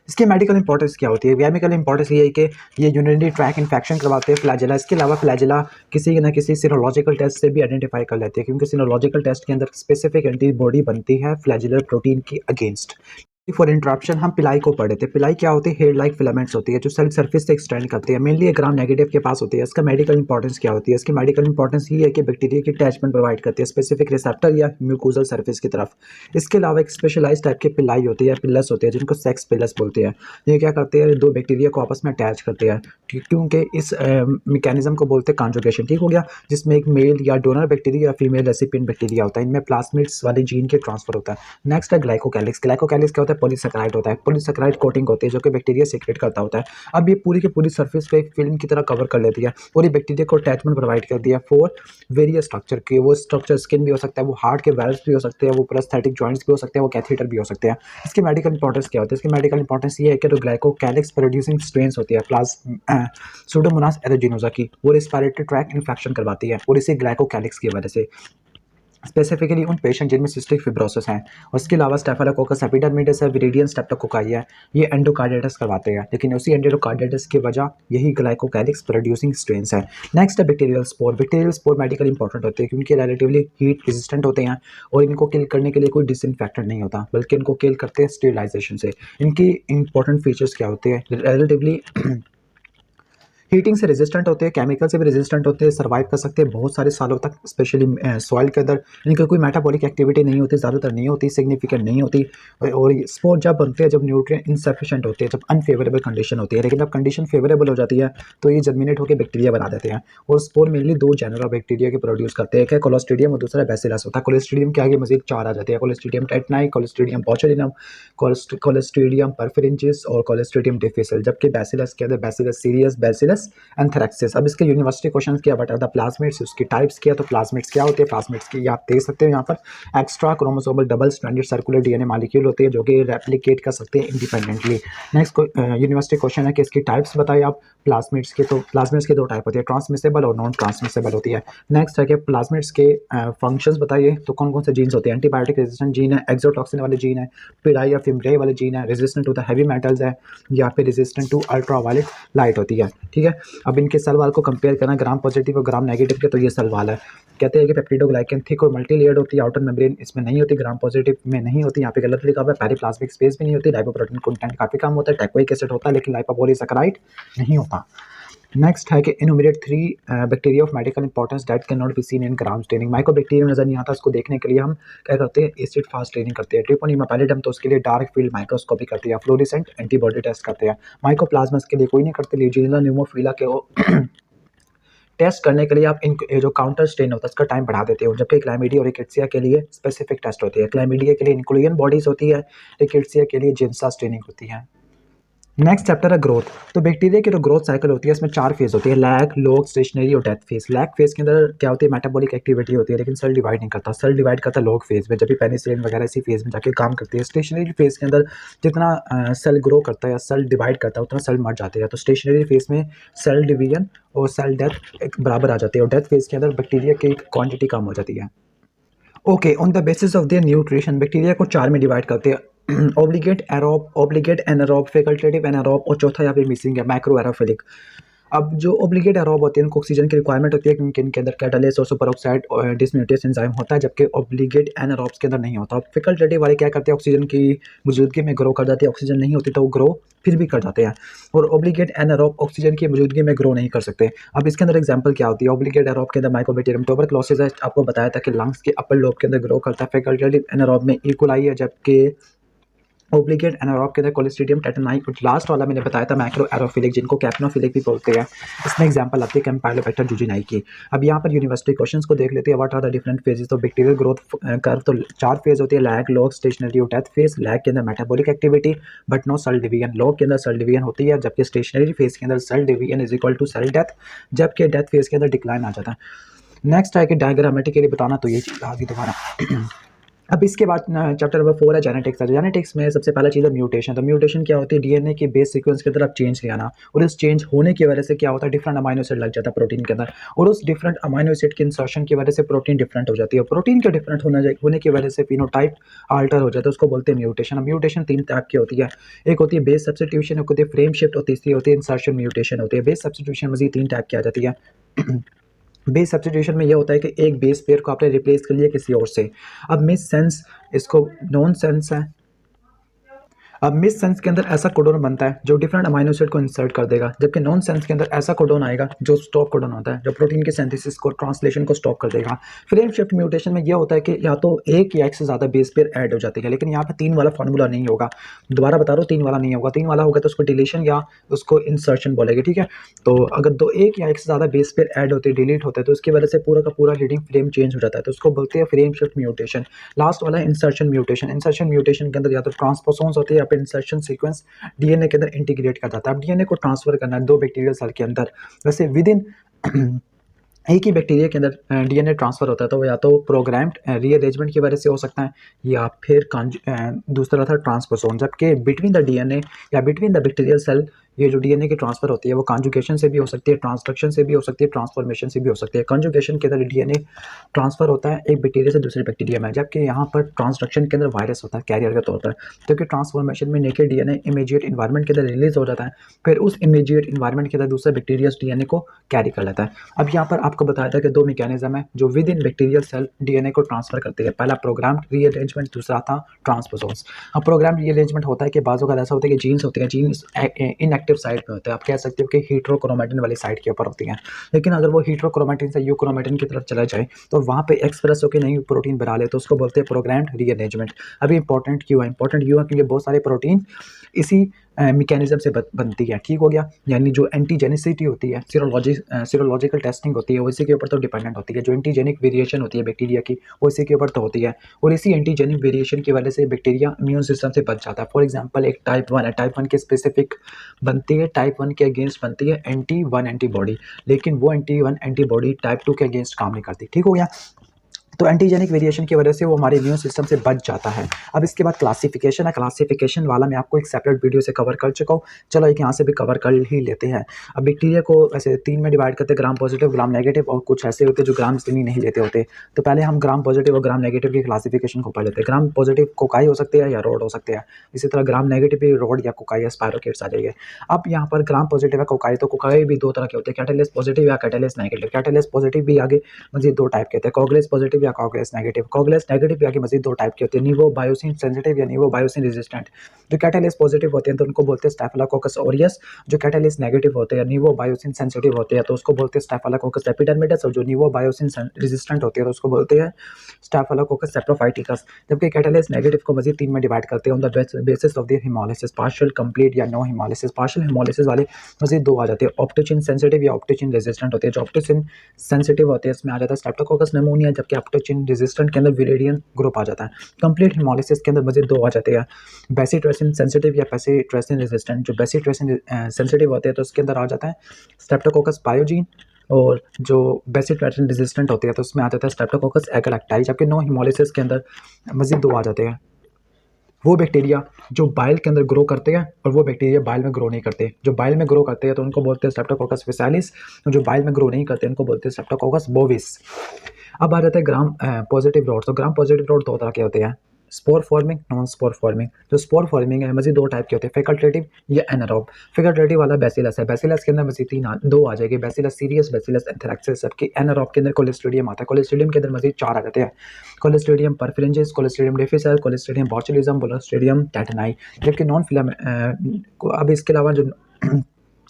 इसकी मेडिकल इंपॉर्टेंस क्या होती है? केमिकल इंपॉर्टेंस ये है कि ये यूरिनरी ट्रैक इन्फेक्शन करवाते हैं फ्लैजेला। इसके अलावा फ्लैजेला किसी न किसी सीरोलॉजिकल टेस्ट से भी आइडेंटिफाई कर लेते हैं, क्योंकि सीरोलॉजिकल टेस्ट के अंदर स्पेसिफिक एंटीबॉडी बनती है फ्लैजेलर प्रोटीन की अगेंस्ट। फॉर इंटरप्शन हम पिलाई को पढ़े थे। पिलाई क्या होती है? हेयर लाइक फिलामेंट्स होती है जो सेल सरफेस से एक्सटेंड करती है, मेनली ग्राम नेगेटिव के पास होती है। इसका मेडिकल इंपॉर्टेंस क्या होती है? इसकी मेडिकल इंपॉर्टेंस ये है कि बैक्टीरिया की अटैचमेंट प्रोवाइड करती है स्पेसिफिक रिसेप्टर या म्यूकोजल सरफेस की तरफ। इसके अलावा एक स्पेशलाइज टाइप की पिलाई होती है, पिलस होती है, जिनको सेक्स पिलस बोलते हैं। ये क्या करते हैं? दो बैक्टीरिया को आपस में अटैच करते हैं, क्योंकि इस मैकेनिज्म को बोलते हैं कॉन्जुगेशन। ठीक हो गया, जिसमें एक मेल या डोनर बैक्टीरिया या फीमेल रेसिपिएंट बैक्टीरिया होता है। इनमें प्लाज्मिड्स वाले जीन के ट्रांसफर होता है। नेक्स्ट है ग्लाइकोकैलिक्स। ग्लाइकोकैलिक्स क्या होता है? पॉलीसैकेराइड होता है, पॉलीसैकेराइड कोटिंग होती है जो कि बैक्टीरिया सीक्रेट करता होता है। अब ये पूरी की पूरी सरफेस पे एक फिल्म की तरह कवर कर लेती है और ये बैक्टीरिया को अटैचमेंट प्रोवाइड करती है फॉर वेरियस स्ट्रक्चर के। वो स्ट्रक्चर स्किन भी हो सकता है, वो हार्ट के वेल्व्स भी हो सकते हैं, वो प्रोस्थेटिक जॉइंट्स भी हो सकते हैं, वो कैथेटर भी हो सकते हैं। इसकी मेडिकल इंपॉर्टेंस क्या होती है? इसकी मेडिकल इंपॉर्टेंस ये है कि जो ग्लाइकोकैलिक्स प्रोड्यूसिंग स्ट्रेन्स होती है सुडोमोनास एरेजिनोसा की, वो रेस्पिरेटरी ट्रैक इन्फेक्शन करवाती है, और इसी ग्लाइकोकैलिक्स की वजह से स्पेसिफिकली उन पेशेंट जिनमें सिस्टिक फिब्रोसिस हैं। उसके अलावा स्टेफिलोकोकस एपिडर्मिडिस है, विरिडियन स्ट्रेप्टोकोकाई है, ये एंडोकार्डाइटिस करवाते हैं, लेकिन उसी एंडोकार्डाइटिस की वजह यही ग्लाइकोकैलिक्स प्रोड्यूसिंग स्ट्रेन्स है। नेक्स्ट है bacterial spore. Bacterial spore medical important होते हैं क्योंकि रिलेटिवली हीट रेजिस्टेंट होते हैं और इनको किल करने के लिए कोई डिसइंफेक्टेंट नहीं होता, बल्कि इनको किल करते हैं स्टेरिलाइजेशन से। इनकी इंपॉर्टेंट फीचर्स क्या होते हैं? रिलेटिवली हीटिंग से रेजिस्टेंट होते हैं, केमिकल से भी रेजिस्टेंट होते हैं, सर्वाइव कर सकते हैं बहुत सारे सालों तक, स्पेशली सॉइल के अंदर इनकी कोई मेटाबॉलिक एक्टिविटी नहीं होती, ज़्यादातर नहीं होती, सिग्निफिकेंट नहीं होती। और स्पोर जब बनते हैं जब न्यूट्रिएंट इनसफिशिएंट होते हैं, जब अनफेवरेबल कंडीशन होती है, लेकिन जब कंडीशन फेवरेबल हो जाती है तो ये जर्मिनेट होकर बैक्टीरिया बना देते हैं। और स्पोर मेनली दो जनरल ऑफ बैक्टीरिया के प्रोड्यूस करते हैं, एक है कोलोस्ट्रीडियम और दूसरा बैसिलस होता है। कोलोस्ट्रीडियम के आगे मजीद चार आ जाते हैं, कोलोस्ट्रीडियम टेटनाई, कोलोस्ट्रीडियम बोचुलिनम, कोलोस्ट्रीडियम परफेरेंसिस और कोलोस्ट्रीडियम डिफिसिल। जबकि बैसिलस के अंदर बैसिलस सीरियस, बैसिलस एंथ्रेक्सिस। अब इसके यूनिवर्सिटी क्वेश्चन किया, बट द प्लाज्मिड्स, उसकी टाइप्स किया, तो प्लाज्मिड्स क्या होते हैं, प्लाज्मिड्स की आप देख सकते हो यहाँ पर extra chromosomal double stranded circular DNA molecule होते हैं जो कि रेप्लिकेट कर सकते हैं इंडिपेंडेंटली। नेक्स्ट यूनिवर्सिटी क्वेश्चन है कि इसकी टाइप्स बताइए आप प्लाज्मिड्स के। तो प्लाज्मिड्स के दो टाइप होती है, ट्रांसमिसेबल और नॉन ट्रांसमिसेबल होती है। नेक्स्ट है कि प्लाज्मिड्स के फंक्शंस बताइए, तो कौन कौन से जीन्स होते हैं, एंटीबायोटिक रेजिस्टेंट जीन है, एक्सोटॉक्सिन वाले जीन है, पिराई या फिम्ब्रे वाले जीन है, resistant to the heavy metals है, या फिर रेजिस्टेंट टू अल्ट्रावायलेट लाइट होती है। ठीक है, अब इनके सेल वाल को कंपेयर करना, ग्राम पॉजिटिव और ग्राम नेगेटिव के, तो ये सेल वाल है। कहते हैं कि पेप्टिडोग्लाइकन थिक और मल्टी लेयर्ड होती है, आउटर मेम्ब्रेन इसमें नहीं होती, ग्राम पॉजिटिव में नहीं होती, यहाँ पे गलत लिखा हुआ है, पेरिप्लाज्मिक स्पेस भी नहीं होती, लाइपोप्रोटीन कंटेंट काफी कम होता है, टैकोइक एसिड होता है लेकिन लाइपोपॉलीसैकेराइड नहीं होता। नेक्स्ट है कि इनुमरेट 3 bacteria of medical importance that can not be seen in gram staining. Mycobacterium नजर नहीं आता, उसको देखने के लिए हम क्या करते हैं, एसिड फास्ट स्टेनिंग करते हैं। ट्रिपोनिमा पैलिडम तो उसके लिए डार्क फील्ड माइक्रोस्कोपी करते हैं, फ्लोरेसेंट एंटीबॉडी टेस्ट करते हैं। माइकोप्लाज्मा के लिए कोई नहीं करते, लीजियला न्यूमोफिला के टेस्ट करने के लिए आप इन जो काउंटर स्टेन होता है उसका टाइम बढ़ा देते हो, जबकि क्लैमिडिया और रिकेट्सिया के लिए स्पेसिफिक टेस्ट होती है। क्लैमिडिया के लिए न्यूक्लियन बॉडीज होती है, रिकेट्सिया के लिए जिंसा स्टेनिंग होती है। नेक्स्ट चैप्टर है ग्रोथ। तो बैक्टीरिया की जो ग्रोथ साइकिल होती है इसमें 4 फेज होती है, लैग, लॉग, स्टेशनरी और डेथ फेज। लैग फेज के अंदर क्या होती है, मेटाबॉलिक एक्टिविटी होती है लेकिन सेल डिवाइड नहीं करता, सेल डिवाइड करता लॉग फेज में, जब भी पेनिसिलिन वगैरह इसी फेज में जाके काम करती है। स्टेशनरी फेज के अंदर जितना सेल ग्रो करता है या सेल डिवाइड करता है उतना सेल मर जाते हैं, तो स्टेशनरी फेज में सेल डिवीजन और सेल डेथ एक बराबर आ जाती है, और डेथ फेज के अंदर बैक्टीरिया की क्वांटिटी कम हो जाती है। Okay, on the basis of their nutrition bacteria को 4 में डिवाइड करते हैं, obligate aerobe, obligate anaerobe, facultative anaerobe और चौथा यहाँ पे मिसिंग है माइक्रो एरोफिलिक। अब जो ऑब्लिगेट एरोब होते हैं उनको ऑक्सीजन की रिक्वायरमेंट होती है क्योंकि इनके अंदर कैटालिस और सुपरऑक्साइड और डिसम्यूटेस एंजाइम होता है, जबकि ऑब्लिगेट एनारोब्स के अंदर नहीं होता। फैकल्टेटिव वाले क्या करते हैं, ऑक्सीजन की मौजूदगी में ग्रो कर जाती है, ऑक्सीजन नहीं होती तो वो ग्रो फिर भी कर जाते हैं। और ऑब्लिगेट एनारोब ऑक्सीजन की मौजूदगी में ग्रो नहीं कर सकते। अब इसके अंदर एग्जांपल क्या होती है, ऑब्लिगेट एनारोब के अंदर माइकोबैक्टीरियम ट्यूबरक्लोसिस है, आपको बताया था कि लंग्स के अपर लोब के अंदर ग्रो करता है। फैकल्टेटिव एनारोब में इकोलाई है, जबकि ऑब्लिगेट एनारोब के अंदर कोलिस्ट्रीडियम टेटनाई, और लास्ट वाला मैंने बताया था माइक्रो एरोफिलिक जिनको कैप्नोफिलिक भी बोलते हैं। इसमें एग्जांपल आती है कैम्पाइलोबैक्टर जूजिनाई की। अब यहाँ पर यूनिवर्सिटी क्वेश्चंस को देख लेते हैं, what are the different phases of bacterial growth curve. तो 4 फेज होती है, लैग, लॉग, स्टेशनरी और डेथ फेज। लैग के अंदर metabolic activity but no cell division, log के अंदर सेल डिवीजन होती है, जबकि स्टेशनरी फेज के अंदर cell division is equal to cell death, जबकि डेथ फेज के अंदर डिक्लाइन आ जाता है। नेक्स्ट है कि डायग्रामेटिकली बताना, तो ये चीज़ आ गई दोबारा। अब इसके बाद चैप्टर नंबर 4 है जेनेटिक्स। जेनेटिक्स में सबसे पहला चीज़ है म्यूटेशन। तो म्यूटेशन क्या होती है, डीएनए के बेस सीक्वेंस की तरफ चेंज ले आना, और इस चेंज होने की वजह से क्या होता है, डिफरेंट अमाइनो एसिड लग जाता है प्रोटीन के अंदर, और उस डिफरेंट अमाइनो एसिड के इंसर्शन की वजह से प्रोटीन डिफरेंट हो जाती है। प्रोटीन के डिफरेंट होने की वजह से फिनोटाइप अल्टर हो जाता है, उसको बोलते हैं म्यूटेशन। अब म्यूटेशन 3 टाइप की होती है, एक होती है बेस सब्स्टिट्यूशन, एक होती है फ्रेम शिफ्ट और तीसरी होती है इंसर्शन म्यूटेशन होती है। बेस सब्स्टिट्यूशन मजीद 3 टाइप की आ जाती है। बेस सब्स्टिट्यूशन में यह होता है कि एक बेस पेयर को आपने रिप्लेस कर लिया किसी और से। अब मिस सेंस, इसको नॉन सेंस है। अब मिस सेंस के अंदर ऐसा कोडोन बनता है जो डिफरेंट अमाइनो एसिड को इंसर्ट कर देगा, जबकि नॉन सेंस के अंदर ऐसा कोडोन आएगा जो स्टॉप कोडोन होता है, जो प्रोटीन के सिंथेसिस को, ट्रांसलेशन को स्टॉप कर देगा। फ्रेम शिफ्ट म्यूटेशन में यह होता है कि या तो एक या एक से ज़्यादा बेस पेयर ऐड हो जाती है, लेकिन यहाँ पे 3 वाला फॉर्मूला नहीं होगा। दोबारा बता रहा हूँ, 3 वाला नहीं होगा। 3 वाला होगा तो उसको डिलीशन या उसको इंसर्शन बोलेंगे, ठीक है। तो अगर एक या एक से ज़्यादा बेस पेयर ऐड होते, डिलीट होते हैं, तो उसकी वजह से पूरा का पूरा लीडिंग फ्रेम चेंज हो जाता है, तो उसको बोलते हैं फ्रेम शिफ्ट म्यूटेशन। लास्ट वाला है इंसर्शन म्यूटेशन। इंसर्शन म्यूटेशन के अंदर या तो ट्रांसपोसोन्स होती है या फिर इंसर्शन सीक्वेंस डीएनए के अंदर इंटीग्रेट कर जाता है। अब डीएनए को ट्रांसफर करना है 2 बैक्टीरियल सेल के अंदर, वैसे विद इन एक ही बैक्टीरिया के अंदर डीएनए ट्रांसफर होता है, तो वो या तो प्रोग्राम्ड रीअरेंजमेंट की वजह से हो सकता है या फिर दूसरा था ट्रांसपोसोन। जबकि बिटवीन द डीएनए या बिटवीन द बैक्टीरियल सेल ये जो डीएनए की ट्रांसफर होती है वो कॉन्जुगेशन से भी हो सकती है, ट्रांसडक्शन से भी हो सकती है, ट्रांसफॉर्मेशन से भी हो सकती है। कॉन्जुगेशन के अंदर डीएनए ट्रांसफर होता है एक बैक्टीरिया से दूसरे बैक्टीरिया में, जबकि यहाँ पर ट्रांसडक्शन के अंदर वायरस होता है कैरियर के तौर पर, क्योंकि ट्रांसफॉर्मेशन में नेकेड डीएनए इमीडिएट इन्वायरमेंट के अंदर रिलीज हो जाता है, फिर उस इमीडिएट इन्वायरमेंट के अंदर दूसरे बैक्टीरिया डीएनए को कैरी कर लेता है। अब यहाँ पर आपको बताया था कि 2 मैकेनिज्म है जो within bacterial cell DNA को ट्रांसफर करते हैं। पहला प्रोग्राम्ड रीअरेंजमेंट, दूसरा था ट्रांसपोसोन्स। अब प्रोग्राम्ड रीअरेंजमेंट होता है कि बाज़ों का ऐसा होता है कि जीन्स होते हैं, जीन्स इनएक्टिव एक्टिव साइट पे होते हैं, आप कह सकते हो कि हीट्रोक्रोमेटिन वाली साइट के ऊपर होती हैं। लेकिन अगर वो हीट्रोक्रोमेटिन से यूक्रोमेटिन की तरफ चला जाए तो वहाँ पे एक्सप्रेस होकर नई प्रोटीन बना ले, तो उसको बोलते हैं प्रोग्राम्ड रीअरेंजमेंट। अभी इंपॉर्टेंट क्यों है? इंपॉर्टेंट क्यों है क्योंकि बहुत सारे प्रोटीन इसी मैकेनिज्म से बनती है। ठीक हो गया, यानी जो एंटीजेनिसिटी होती है, सीरोलॉजिकल टेस्टिंग होती है, वो इसी के ऊपर तो डिपेंडेंट होती है। जो एंटीजेनिक वेरिएशन होती है बैक्टीरिया की, वो इसी के ऊपर तो होती है, और इसी एंटीजेनिक वेरिएशन की वजह से बैक्टीरिया इम्यून सिस्टम से बच जाता है। फॉर एग्जांपल एक टाइप 1 है, टाइप 1 के स्पेसिफिक बनती है, टाइप 1 के अगेंस्ट बनती है एंटी-1 एंटीबॉडी, लेकिन वो एंटी-1 एंटीबॉडी टाइप 2 के अगेंस्ट काम नहीं करती। ठीक हो गया, तो एंटीजेनिक वेरिएशन की वजह से वो हमारे इम्यून सिस्टम से बच जाता है। अब इसके बाद क्लासिफिकेशन है, क्लासिफिकेशन वाला मैं आपको एक सेपरेट वीडियो से कवर कर चुका हूँ, चलो एक यहाँ से भी कवर कर ही लेते हैं। अब बैक्टीरिया को ऐसे 3 में डिवाइड करते हैं, ग्राम पॉजिटिव, ग्राम नेगेटिव, और कुछ ऐसे होते हैं जो ग्राम इतनी नहीं लेते होते। तो पहले हम ग्राम पॉजिटिव और ग्राम नेगेटिव की क्लासिफिकेशन को पढ़ लेते हैं। ग्राम पॉजिटिव कोकाई हो सकते हैं या रोड हो सकते हैं, इसी तरह ग्राम नेगेटिव भी रोड या कोकाई या स्पायरोकेट्स आ जाएंगे। अब यहाँ पर ग्राम पॉजिटिव है कोकाई, तो कोकाई भी दो तरह के होते हैं, कैटालिस्ट पॉजिटिव या कैटालिस्ट नेगेटिव। कैटालिस्ट पॉजिटिव भी आगे मजीद दो टाइप के होते हैं, कॉगलेस पॉजिटिव या कॉगलेस नेगेटिव। कॉगलेस नेगेटिव भी आगे मजीद दो टाइप के होते हैं, नीवो बायोसिन सेंसिटिव या नीवो बायोसिन रेजिस्टेंट। जो कैटालिस्ट पॉजिटिव होते हैं तो उनको बोलते हैं स्टेफिलोकोकस ऑरियस, जो कैटालिस्ट नेगेटिव होते हैं नीवो बायोसिन सेंसिटिव होते हैं तो उसको बोलते हैं स्टेफिलोकोकस एपिडर्मिडस, और जो नीवो बायोसिन रेजिस्टेंट होते हैं तो उसको बोलते हैं स्टेफिलोकोकस सेप्रोफाइटिकस। जबकि कैटालिस्ट नेगेटिव को मजीद 3 में डिवाइड करते हैं on the basis of the haemolysis, partial, complete या नो हिमोलिसिस। पार्शियल हिमोलिसिस वाले मजीद दो आ जाते हैं, ऑप्टोचिन सेंसिटिव या ऑप्टोचिन रेजिस्टेंट होते हैं। जो ऑप्टोचिन सेंसिटिव होते हैं इसमें आ जाता है स्ट्रेप्टोकोकस निमोनिया, जबकि ऑप्टोचिन रेजिस्टेंट के अंदर विरेडियन ग्रुप आ जाता है। कंप्लीट हिमोलिसिस के अंदर मजीद दो आ जाते हैं, बेसिट्रेसिन सेंसिटिव या बेसिट्रेसिन रेजिस्टेंट। जो बेसिट्रेसिन सेंसिटिव होते हैं तो उसके अंदर आ जाता है स्ट्रेप्टोकोकस पायोजीन, और जो बेसिट्रेसिन रेजिस्टेंट होते हैं तो उसमें आ जाता है स्ट्रेप्टोकोकस एगलैक्टाई। जबकि नो हिमोलिसिस के अंदर मजीद दो आ जाते हैं, वो बैक्टीरिया जो बाइल के अंदर ग्रो करते हैं और वो बैक्टीरिया बाइल में ग्रो नहीं करते। जो बाइल में ग्रो करते हैं तो उनको बोलते हैं स्ट्रेप्टोकोकस फेसालिस, और जो बाइल में ग्रो नहीं करते उनको बोलते हैं स्ट्रेप्टोकोकस बोविस। अब आ जाता है ग्राम पॉजिटिव रोड। तो ग्राम पॉजिटिव रोड दो तरह के होते हैं, spore forming, non spore forming. जो स्पोर फॉर्मिंग है मजीद दो टाइप के होते हैं, फैकल्टेटिव या एनारोब। फैकल्टेटिव वाला बैसिलस है, बैसिलस के अंदर मजीद दो आ जाएंगे, बैसिलस सीरियस, बैसिलस एंथ्रेक्सिस। जबकि एनारोब के अंदर कोलेस्ट्रीडियम आता है, कोलेस्ट्रीडियम के अंदर मजीद 4 आ जाते हैं, Clostridium परफिरेंजिस, Clostridium difficile, Clostridium बोचुलिज्म, Clostridium टेटनाई। जबकि नॉन फिलामेंट अब इसके अलावा जो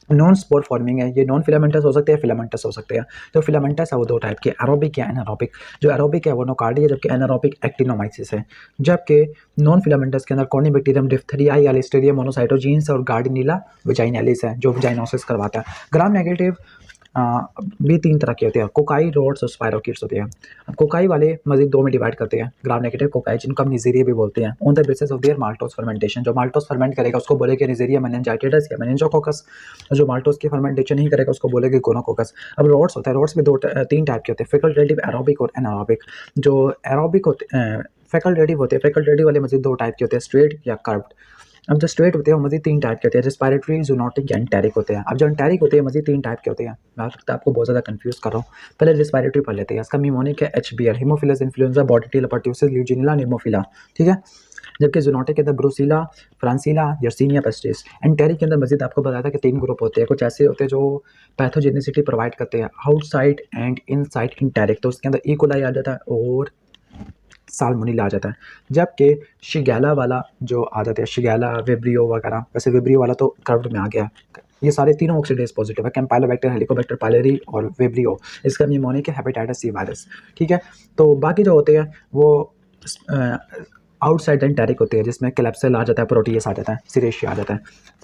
नॉन स्पोर फॉर्मिंग है, ये नॉन फिलामेंटस हो सकते हैं, फिलामेंटस हो सकते हैं। तो फिलामेंटस है वो दो टाइप के, एरोबिक या एनारोबिक। जो एरोबिक है वो नोकार्डी है, जबकि एनारोबिक एक्टिनोमाइसिस है। जबकि नॉन फिलामेंटस के अंदर कॉर्निबैक्टीरियम, डिप्थीरिया या लिस्टेरिया मोनोसाइटोजीन्स और गार्डिनीला विजाइनैलिस है जो विजाइनोसिस करवाता है। ग्राम नेगेटिव भी 3 तरह के होते हैं, कोकाई, रोड्स और स्पायरोकिट्स होते हैं। अब कोकाई वाले मजीद 2 में डिवाइड करते हैं, ग्राम नेगेटिव कोकाई, जिनको हम निजेरिया भी बोलते हैं, on the basis of their maltose fermentation. जो माल्टोस फर्मेंट करेगा उसको बोलेंगे निजेरिया मेनिनजाइटिस या मेनिनजोकोकस, और जो माल्टोस की फर्मेंटेशन नहीं करेगा उसको बोलेंगे गोनोकोकस। अब रोड्स होता है, रोड्स में 3 टाइप के होते हैं, फैकल्टेटिव, एरोबिक और एनारोबिक। जो एरोबिक होते फैकल्टेटिव होते हैं, फैकल्टेटिव वाले मजीद 2 टाइप के होते हैं, स्ट्रेट या कर्व्ड। अब जो स्ट्रेट होते हैं वो मजीद 3 टाइप के होते हैं, रेस्पिरेटरी, जूनोटिक या एंटेरिक होते हैं। अब जो एंटेरिक होते हैं मजीद 3 टाइप के होते हैं, मैं लगता है आपको बहुत ज़्यादा कंफ्यूज कर रहा हूँ। पहले रेस्पिरेटरी पढ़ लेते हैं, इसका निमोनिक है HBL, हीमोफिलस इन्फ्लुएंजा, बॉडी लेपर्ट्यूसिस, ल्यूजिनिला, निमोफिला। ठीक है, जबकि जूनोटिक के अंदर ब्रुसीला, फ्रांसीला, यर्सीनिया पेस्टिस। एंटेरिक के अंदर मजीद आपको बताया था कि 3 ग्रुप होते हैं, कुछ ऐसे होते हैं जो पैथोजेनिसिटी प्रोवाइड करते हैं, आउटसाइड एंड इनसाइड एंटेरिक। तो उसके अंदर इकोलाई आ जाता है और साल्मोनेला आ जाता है। जबकि शिगेला वाला जो आ जाते हैं, शिगेला, विब्रियो वगैरह, वैसे विब्रियो वाला तो कर्व्ड में आ गया। ये सारे तीनों ऑक्सीडेज पॉजिटिव है, कैम्पाइलोबैक्टर, हेलिकोबैक्टर पायलेरी और विब्रियो। इसका निमोनिक है हेपेटाइटिस सी वायरस। ठीक है, तो बाकी जो होते हैं वो आउटसाइड एंटेरिक होते हैं, जिसमें क्लेप्सिल आ जाता है, प्रोटीएस आ जाता है, सिरेशिया आ जाता है।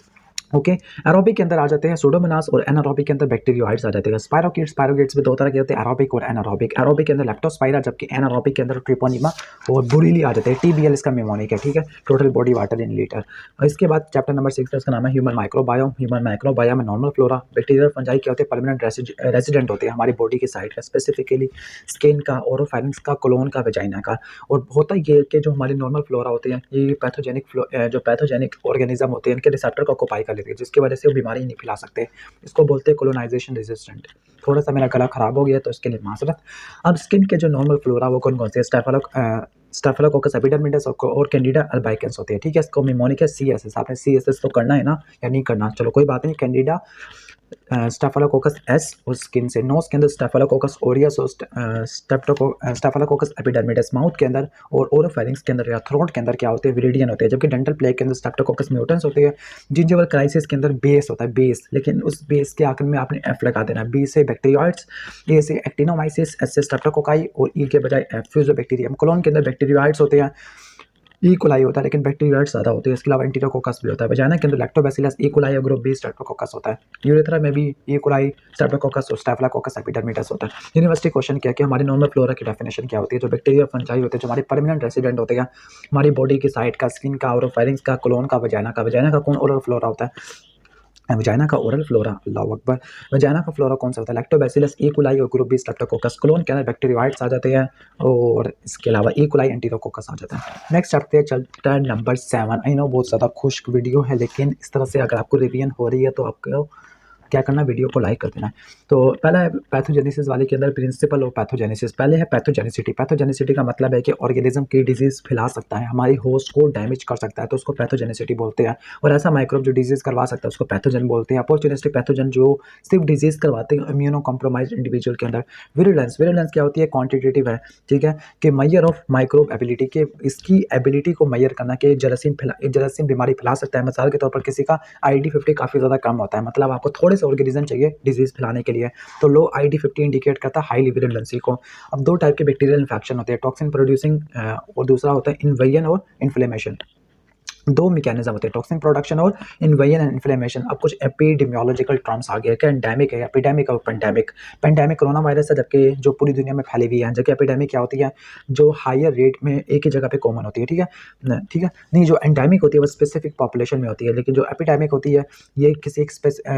ओके, एरोबिक के अंदर आ जाते हैं सूडोमोनास, और एनारोबिक के अंदर बैक्टीरियोइड्स आ जाते हैं। स्पायरोकिट्स भी 2 तरह के होते हैं, एरोबिक और एनारोबिक। एरोबिक के अंदर लेप्टोस्पाइरा, जबकि एनारोबिक के अंदर ट्रिपोनिमा और बुरीली आ जाते हैं। TBL इसका निमोनिक है। ठीक है, total body water in litre. और इसके बाद चैप्टर नंबर 6 का, इसका नाम है ह्यूमन माइक्रोबायोम। ह्यूमन माइक्रोबायोम में नॉर्मल फ्लोरा, बैक्टीरियल, फंजाई क्या होते हैं, परमानेंट रेजिडेंट होते हैं हमारी बॉडी की साइड का, स्पेसिफिकली स्किन का, ओरोफैरिंक्स का, कोलोन का, वेजाइना का। और होता ये कि जो हमारे नॉर्मल फ्लोरा होते हैं ये पैथोजेनिक ऑर्गेनिज्म होते हैं, इनके रिसेप्टर को ऑक्युपाई कर लेते हैं, जिसकी वजह से बीमारी नहीं फैला सकते। इसको बोलते हैं कोलोनाइजेशन रेजिस्टेंट। थोड़ा सा मेरा गला खराब हो गया तो इसके लिए माजरत। अब स्किन के जो नॉर्मल फ्लोरा वो कौन कौन से, स्टेफिलोकोकस एपिडर्मिडिस और कैंडिडा अल्बाइकेंस होते हैं। ठीक है, इसको निमोनिक है CSS। आपने CSS तो करना है ना या नहीं करना, चलो कोई बात नहीं। कैंडिडा स्टेफिलोकोकस एस उस स्किन से, नोज के अंदर स्टेफिलोकोकस ओरियस और स्टेफिलोकोकस एपिडर्मिडिस, माउथ के अंदर और ओरोफेरिंक्स के अंदर या थ्रोट के अंदर क्या होते हैं, विरिडियन होते हैं, जबकि डेंटल प्लेग के अंदर स्टेप्टोकोकस म्यूटेंस होते हैं। जिंजिवल क्राइसिस के अंदर बेस होता है, बेस, लेकिन उस बेस के आखिर में आपने एफ लगा देना। बी से बैक्टीरियोइड्स, ए से एक्टिनोमाइसिस, एस से स्टेप्टोकोकाई और ई के बजाय एफ फ्यूजोबैक्टीरियम। कोलोन के अंदर बैक्टीरियोइड्स होते हैं, ई कोलाई होता है, लेकिन बैक्टीरियोइड्स ज़्यादा होते हैं। इसके अलावा एंटीरोकोकस भी होता है। वजाना के अंदर लैक्टोबैसिलस ई कोलाई और ग्रुप बी स्ट्रेप्टोकोकस होता है। यूरेथ्रा में भी ई कोलाई, स्ट्रेप्टोकोकस और स्टेफिलोकोकस एपिडर्मिडिस होता है। यूनिवर्सिटी क्वेश्चन किया कि हमारे नॉर्मल फ्लोरा की डेफिनेशन क्या होती है। जो बैक्टीरिया फंजाई होते हैं, जो हमारे परमानेंट रेसिडेंट होते हैं हमारी बॉडी की साइड का, स्किन का, ओरोफेरिंक्स का, कोलोन का, वजाना का। वजाना का कौन ओरल फ्लोरा होता है, वजाना का ओरल फ्लोरा, अल्लाह अकबर। वजाना का फ्लोरा कौन सा होता है, लैक्टोबैसिलस ई कोलाई और ग्रुप बी स्ट्रेप्टोकोकस। कोलोन के अंदर बैक्टीरियोइड्स आ जाते हैं और इसके अलावा ई कोलाई एंटीरोकोकस आ जाता है। नेक्स्ट चलता है नंबर 7। आई नो बहुत ज़्यादा खुश्क वीडियो है, लेकिन इस तरह से अगर आपको रिवीजन हो रही है तो आपको क्या करना, वीडियो को लाइक कर देना है। तो पहला है पैथोजेनेसिस वाले के अंदर प्रिंसिपल ऑफ पैथोजेनेसिस। पहले है पैथोजेनेसिटी। पैथोजेनेसिटी का मतलब है कि ऑर्गेनिज्म की डिजीज फैला सकता है, हमारी होस्ट को डैमेज कर सकता है, तो उसको पैथोजेनेसिटी बोलते हैं। और ऐसा माइक्रोब जो डिजीज करवा सकता है उसको पैथोजन बोलते हैं। अपॉर्चुनिस्टिक पैथोजन जो सिर्फ डिजीज करवाते हैं इम्यूनो कॉम्प्रोमाइज इंडिविजुअल के अंदर। विरुलेंस, विरुलेंस क्या होती है, क्वान्टिटेटिव है, ठीक है, कि मैयर ऑफ माइक्रोब एबिलिटी, के इसकी एबिलिटी को मैयर करना कि जरासीम बीमारी फैला सकता है। मिसाल के तौर पर किसी का ID50 काफ़ी ज़्यादा कम होता है, मतलब आपको थोड़े से ऑर्गेनिज्म चाहिए डिजीज फैलाने के लिए, तो लो ID50 इंडिकेट करता है हाई विरुलेंसी को। अब दो टाइप के बैक्टीरियल इन्फेक्शन होते हैं, टॉक्सिन प्रोड्यूसिंग और दूसरा होता है इन्वेजन और इन्फ्लेमेशन। दो मैकेनिज्म होते हैं, टॉक्सिन प्रोडक्शन और इन्वेजन एंड इन्फ्लेमेशन। अब कुछ एपिडेमियोलॉजिकल टर्म्स आ गए, क्या एंडेमिक है, एपिडेमिक और पेंडेमिक। पेंडेमिक कोरोना वायरस है, जबकि जो पूरी दुनिया में फैली हुई है, जबकि एपिडेमिक क्या होती है, जो हायर रेट में एक ही जगह पे कॉमन होती है, ठीक है, ठीक है। नहीं, जो एंडेमिक होती है वो स्पेसिफिक पॉपुलेशन में होती है, लेकिन जो एपिडेमिक होती है ये किसी एक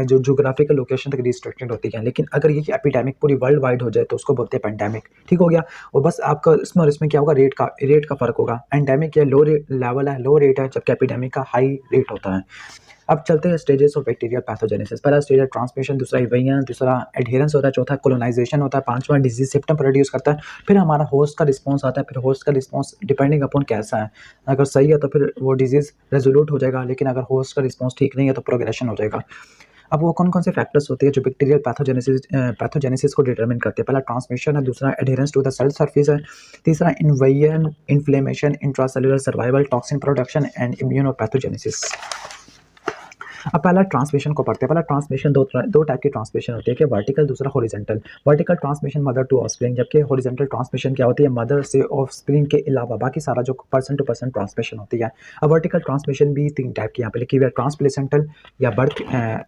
जो जोग्राफिकल लोकेशन तक रिस्ट्रिक्टेड होती है। लेकिन अगर ये एपिडेमिक पूरी वर्ल्ड वाइड हो जाए तो उसको बोलते हैं पेंडेमिक, ठीक हो गया। और बस आपका इसमें और इसमें क्या होगा, रेट का फर्क होगा। एंडेमिक या लो लेवल है, लो रेट है, जबकि एपिडेमिक का हाई रेट होता है। अब चलते हैं स्टेजेस ऑफ बैक्टीरियल पैथोजेनेसिस। पहला स्टेज है ट्रांसमिशन, दूसरा इन्वेजन, तीसरा एडहेरेंस होता है, चौथा कोलोनाइजेशन होता है, पांचवा डिजीज सिम्टम प्रोड्यूस करता है, फिर हमारा होस्ट का रिस्पॉन्स आता है। फिर होस्ट का रिस्पॉन्स डिपेंडिंग अपॉन कैसा है, अगर सही है तो फिर वो डिजीज रेजोल्यूट हो जाएगा, लेकिन अगर होस्ट का रिस्पॉन्स ठीक नहीं है तो प्रोग्रेशन हो जाएगा। अब वो कौन कौन से फैक्टर्स होते हैं जो बैक्टीरियल पैथोजेनेसिस को डिटरमिन करते हैं। पहला ट्रांसमिशन है, दूसरा adherence to the cell surface है, तीसरा invasion, inflammation, intracellular survival, toxin production and immunopathogenesis. अब पहला ट्रांसमिशन को पढ़ते हैं। पहला ट्रांसमिशन दो टाइप की ट्रांसमिशन होती है, कि वर्टिकल, दूसरा horizontal. Vertical transmission mother to offspring, जबकि हॉरिजॉन्टल ट्रांसमिशन क्या होती है, मदर से ऑफस्प्रिंग के अलावा बाकी सारा जो पर्सन टू पर्सन ट्रांसमिशन होती है। अब वर्टिकल ट्रांसमिशन भी तीन टाइप की यहाँ पे लिखी हुई है, ट्रांसप्लेसेंटल या birth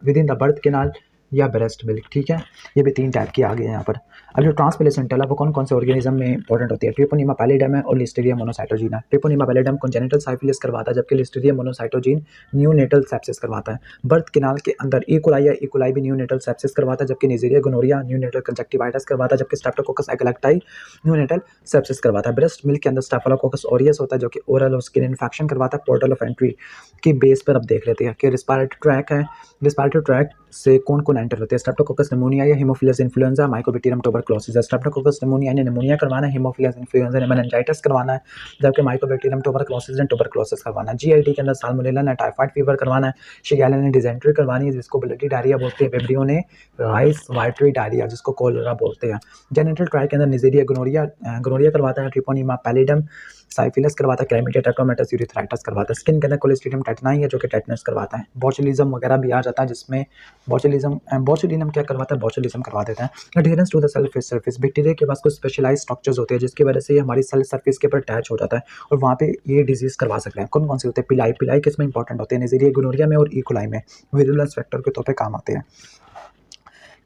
with in the birth canal या ब्रेस्ट मिल्क, ठीक है, ये भी तीन टाइप की आ गई है यहाँ पर। अब जो ट्रांसप्लेसेंटल है वो कौन कौन से ऑर्गेनिज्म में इंपॉर्टेंट होती है, ट्रिपोनिमा पैलिडम है और लिस्टीरिया मोनोसाइटोजीन है। ट्रिपोनिमा पैलिडम कंजेनिटल साइफिलिस करवाता है, जबकि लिस्टीरिया मोनोसाइटोजीन न्यूनेटल सेप्सिस करवाता है। बर्थ कैनाल के अंदर इकोलाई या इकोलाई भी न्यूनेटल सेप्सिस करवाता है, जबकि निजेरिया गोनोरिया न्यूनेटल कंजक्टिवाइटिस करवाता है, जबकि स्ट्रेप्टोकोकस एगलेक्टाई न्यूनेटल सेप्सिस करवाता है। ब्रेस्ट मिल्क के अंदर स्टेफिलोकोकस ऑरियस होता है, जो कि ओरल और स्किन इन्फेक्शन करवाता है। पोर्टल ऑफ एंट्री की बेस पर अब देख लेते हैं कि रिस्पायरेटरी ट्रैक है, रिस्पायरेटरी ट्रैक से कौन कौन एंटर होते हैं। स्ट्रेप्टोकोकस निमोनिया या Haemophilus influenza, Mycobacterium tuberculosis. Streptococcus pneumonia ने निमोनिया करवाना है, हीमोफिलस इन्फ्लुएंजा ने मेनिंजाइटिस करवाना है, जबकि माइकोबैक्टीरियम ट्यूबरकुलोसिस ने ट्यूबरकुलोसिस करवाना है। जीआईटी के अंदर साल्मोनेला ने टाइफाइड फीवर करवाना है, शिगेला ने डिजेंट्री करवानी है जिसको ब्लडी डायरिया बोलते हैं, वेब्रियो ने राइस वाइटरी डायरिया जिसको कोलेरा बोलते हैं। जेनिटल ट्रैक के अंदर निजेरिया गोनोरिया करवाता है, ट्रिपोनिमा पैलिडम साइफिलिस करवाता है, क्लैमिडिया ट्रैकोमैटिस यूरिथ्राइटिस करवाता है। स्किन के अंदर कोलिस्ट्रीडियम टेटनाई है जो कि टेटनस करवाता है। बोचुलिज्म वगैरह भी आ जाता है, जिसमें बोचुलिज्म क्या करवाता है, बोचुलिज्म करवा देता है। Adherence to the cell surface, bacteria के पास कुछ स्पेशलाइज्ड स्ट्रक्चर्स होते हैं जिसकी वजह से ये हमारी सेल सरफेस के ऊपर अटैच हो जाता है और वहाँ पे ये डिजीज करवा सकते हैं। कौन कौन से होते हैं, पिलाई किसमें इंपॉर्टेंट होते हैं, निजेरिया गोनोरिया में और इकोलाई में विरुलेंस फैक्टर के तौर पे काम आते हैं।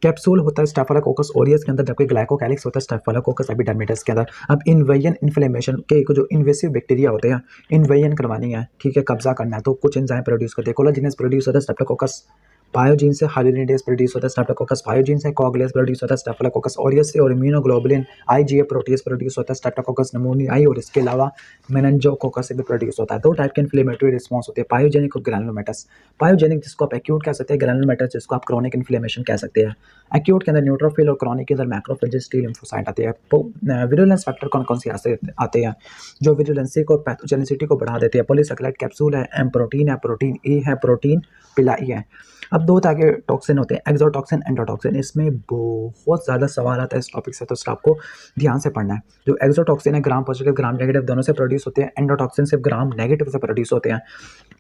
कैप्सूल होता है स्टेफिलोकोकस ओरियस के अंदर, जबकि ग्लाइकोकैलिक्स होता है स्टेफिलोकोकस एपिडर्मिडिस के अंदर। अब इन्वेजन इन्फ्लेमेशन के जो इन्वेसिव बैक्टीरिया होते हैं, इन्वेजन करवानी है, ठीक है, कब्जा करना है, तो कुछ एंजाइम प्रोड्यूस करते हैं। कोलाजिनेस प्रोड्यूस होता है स्टेफिलोकोकस पायोजीन से, हाइड्रोनिडेज प्रोड्यूस होता है स्टेफिलोकोकस पायोजीन से, कोगुलेस प्रोड्यूस होता है स्टेफिलोकोकस ऑरियस से, और इम्यूनोग्लोबुलिन आईजीए प्रोटीज प्रोड्यूस होता है स्टेफिलोकोकस निमोनियाई, और इसके अलावा मेनिंजोकोकस से भी प्रोड्यूस होता है। दो टाइप के इन्फ्लेमेटरी रिस्पॉन्स होते हैं, पायोजेनिक और ग्रैनुलोमेटस। पायोजेनिक जिसको आप एक्यूट कह सकते हैं, ग्रैनुलोमेटस जिसको आप क्रोनिक इन्फ्लेमेशन कह सकते हैं। एक्यूट के अंदर न्यूट्रोफिल और क्रोनिक के अंदर मैक्रोफेजेस टी लिम्फोसाइट आते हैं। विरुलेंस फैक्टर कौन कौन से आते हैं जो विरुलेंसी को पैथोजेनिसिटी को बढ़ा देते हैं। पॉलीसैकेराइड कैप्सूल है, एम प्रोटीन है, प्रोटीन ए है, प्रोटीन पिलाई है। अब अब दो तरह के टॉक्सिन होते हैं, एक्सोटॉक्सिन, एंडोटॉक्सिन। इसमें बहुत ज़्यादा सवाल आता है इस टॉपिक से, तो इसलिए आपको ध्यान से पढ़ना है। जो एक्सोटॉक्सिन है ग्राम पॉजिटिव ग्राम नेगेटिव दोनों से प्रोड्यूस होते हैं, एंडोटॉक्सिन सिर्फ ग्राम नेगेटिव से प्रोड्यूस होते हैं।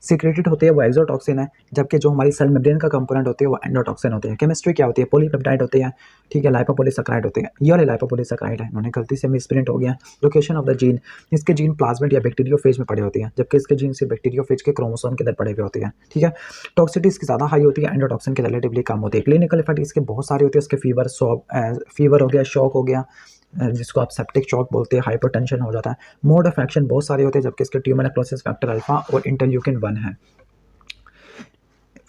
सीक्रेटेड होती है वो एक्सोटॉक्सिन है, जबकि जो हमारी सेल मेम्ब्रेन का कंपोनेंट होती है वो एंडोटॉक्सिन होती है। केमिस्ट्री क्या होती है, पॉलीपेप्टाइड होते हैं, ठीक है, लाइपोपॉलीसैकेराइड होते हैं। ये वाले लाइपोपॉलीसैकेराइड है, उन्होंने गलती से मिसप्रिंट हो गया। लोकेशन ऑफ द जीन, इसके जीन प्लाज्मिड या बैक्टीरियोफेज में पड़े होते हैं, जबकि इसके जीन से बैक्टीरियोफेज के क्रोमोसोम के अंदर पड़े हुए होते हैं, ठीक है। टॉक्सिसिटी इसकी ज़्यादा हाई होती है, एंडोटॉक्सिन के रिलेटिवली कम होती है। क्लिनिकल इफेक्ट इसके बहुत सारे होते हैं, इसके फीवर हो गया, शॉक हो गया, जिसको आप सेप्टिक शॉक बोलते हैं, हाइपरटेंशन हो जाता है। मोड ऑफ एक्शन बहुत सारे होते हैं, जबकि इसके ट्यूमर नेक्रोसिस फैक्टर अल्फा और इंटरल्यूकिन 1 है।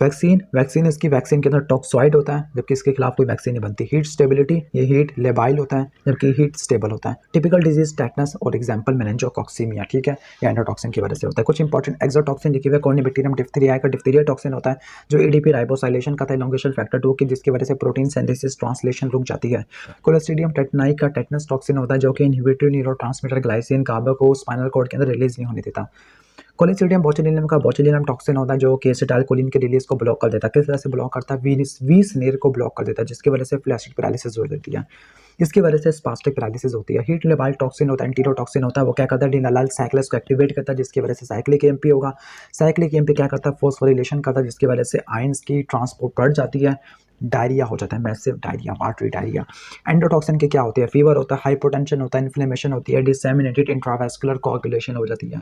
वैक्सीन इसकी वैक्सीन के अंदर टॉक्सॉइड होता है, जबकि इसके खिलाफ कोई वैक्सीन नहीं बनती। हीट स्टेबिलिटी, ये हीट लेबाइल होता है, जबकि हीट स्टेबल होता है। टिपिकल डिजीज टेटनस और एग्जांपल मेनिंजोकॉक्सीमिया, ठीक है, या एंडोटॉक्सिन की वजह से होता है। कुछ इंपॉर्टेंट एक्सोटॉक्सिन लिखी हुई है, कॉर्निबैक्टीरियम डिप्थीरिया का डिप्थीरिया टॉक्सिन होता है, जो एडीपी राइबोसाइलेशन का था, एलोंगेशन फैक्टर 2 की, जिसकी वजह से प्रोटीन सिंथेसिस ट्रांसलेशन रुक जाती है। कोलेस्ट्रीडियम टेटनाई का टेटनस टॉक्सिन होता है, जो कि इनहिबिटरी न्यूरोट्रांसमीटर ग्लाइसिन गाबा को स्पाइनल कॉर्ड के अंदर रिलीज नहीं होने देता। कोलिसिडियम बोचुलिनम का बोचुलिनम टॉक्सिन होता है, जो कि एसिटाइलकोलिन के रिलीज को ब्लॉक कर देता है। किस तरह से ब्लॉक करता है, वीनस नेर को ब्लॉक कर देता है, जिसकी वजह से फ्लैशिक पैरालिसिस हो जाती है। इसकी वजह से स्पास्टिक पैरालिसिस होती है। हीट लेबाइल टॉक्सिन होता है, एंटीरोटॉक्सिन होता है, वो क्या करता है, डिनालाइल साइक्लेस को एक्टिवेट करता है, जिसकी वजह से साइक्लिक एमपी होगा। साइक्लिक एमपी क्या करता है, फॉस्फोरिलेशन करता है, जिसकी वजह से आयंस की ट्रांसपोर्ट बढ़ जाती है, डायरिया हो जाता है, massive diarrhoea, watery diarrhoea. Endotoxin के क्या होती है, फीवर होता है, हाइपोटेंशन होता है, इन्फ्लेमेशन होती है, डिसएमिनेटेड इंट्रावेस्कुलर कोआगुलेशन हो जाती है।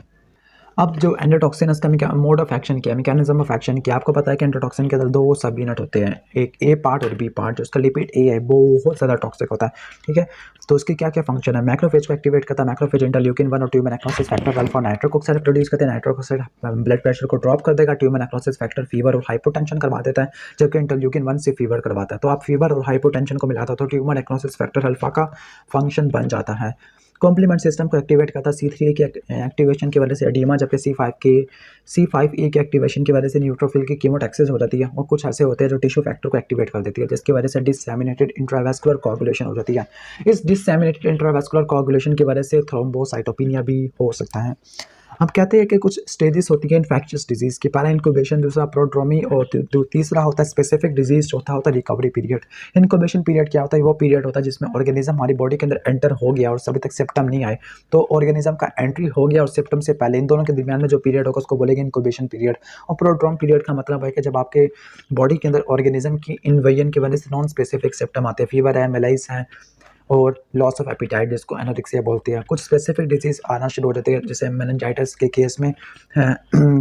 अब जो एंडोटॉक्सिन इसका मोड ऑफ एक्शन क्या है, मैकेनिज्म ऑफ एक्शन क्या, आपको पता है कि एंडोटॉक्सिन के अंदर दो सब यूनिट होते हैं, एक ए पार्ट और बी पार्ट। जो उसका लिपिड ए है बहुत ज़्यादा टॉक्सिक होता है, ठीक है। तो उसकी क्या क्या फंक्शन है, मैक्रोफेज को एक्टिवेट करता है, मैक्रोफेज इंटरल्यूकिन 1 और tumour necrosis factor alpha nitric oxide produce करते हैं। नाइट्रोक ऑक्साइड ब्लड प्रेशर को ड्रॉप कर देगा, ट्यूमर नेक्रोसिस फैक्टर फीवर और हाइपोटेंशन करवा देता है, जबकि इंटरल्यूकिन 1 से फीवर करवाता है। तो आप फीवर और हाइपोटेंशन को मिलाता तो ट्यूमर नेक्रोसिस फैक्टर अल्फा का फंक्शन बन जाता है। कॉम्प्लीमेंट सिस्टम को एक्टिवेट करता है, C3A की एक्टिवेशन की वजह से एडीमा, जबकि C5A की एक्टिवेशन की वजह से न्यूट्रोफिल की कीमोटैक्सिस हो जाती है। और कुछ ऐसे होते हैं जो टिश्यू फैक्टर को एक्टिवेट कर देती है, जिसकी वजह से डिसएमिनेटेड इंट्रावेस्कुलर कोआगुलेशन हो जाती है। इस डिसएमिनेटेड इंट्रावेस्कुलर कोआगुलेशन की वजह से थ्रोम्बोसाइटोपिनिया भी हो सकता है। हम कहते हैं कि कुछ स्टेजेस होती है इन्फेक्शियस डिजीज़ की, पहला इंक्यूबेशन, दूसरा प्रोड्रोमी और तीसरा होता है स्पेसिफिक डिजीज, चौथा होता है रिकवरी पीरियड। इंक्यूबेशन पीरियड क्या होता है, वो पीरियड होता है जिसमें ऑर्गेनिज्म हमारी बॉडी के अंदर एंटर हो गया और अभी तक सिम्टम नहीं आए। तो ऑर्गेनिज्म का एंट्री हो गया और सिम्टम से पहले इन दोनों के दरमियान में जो पीरियड होगा उसको बोलेंगे इंक्यूबेशन पीरियड। और प्रोड्रोम पीरियड का मतलब है कि जब आपके बॉडी के अंदर ऑर्गेनिज्म की इन्वेजन की वजह से नॉन स्पेसिफिक सिम्टम आते हैं, फीवर है, मेलाइस है और लॉस ऑफ एपिटाइट, जिसको एनोरेक्सिया बोलते हैं। कुछ स्पेसिफिक डिजीज़ आना शुरू हो जाते हैं, जैसे मेनिंजाइटिस के केस में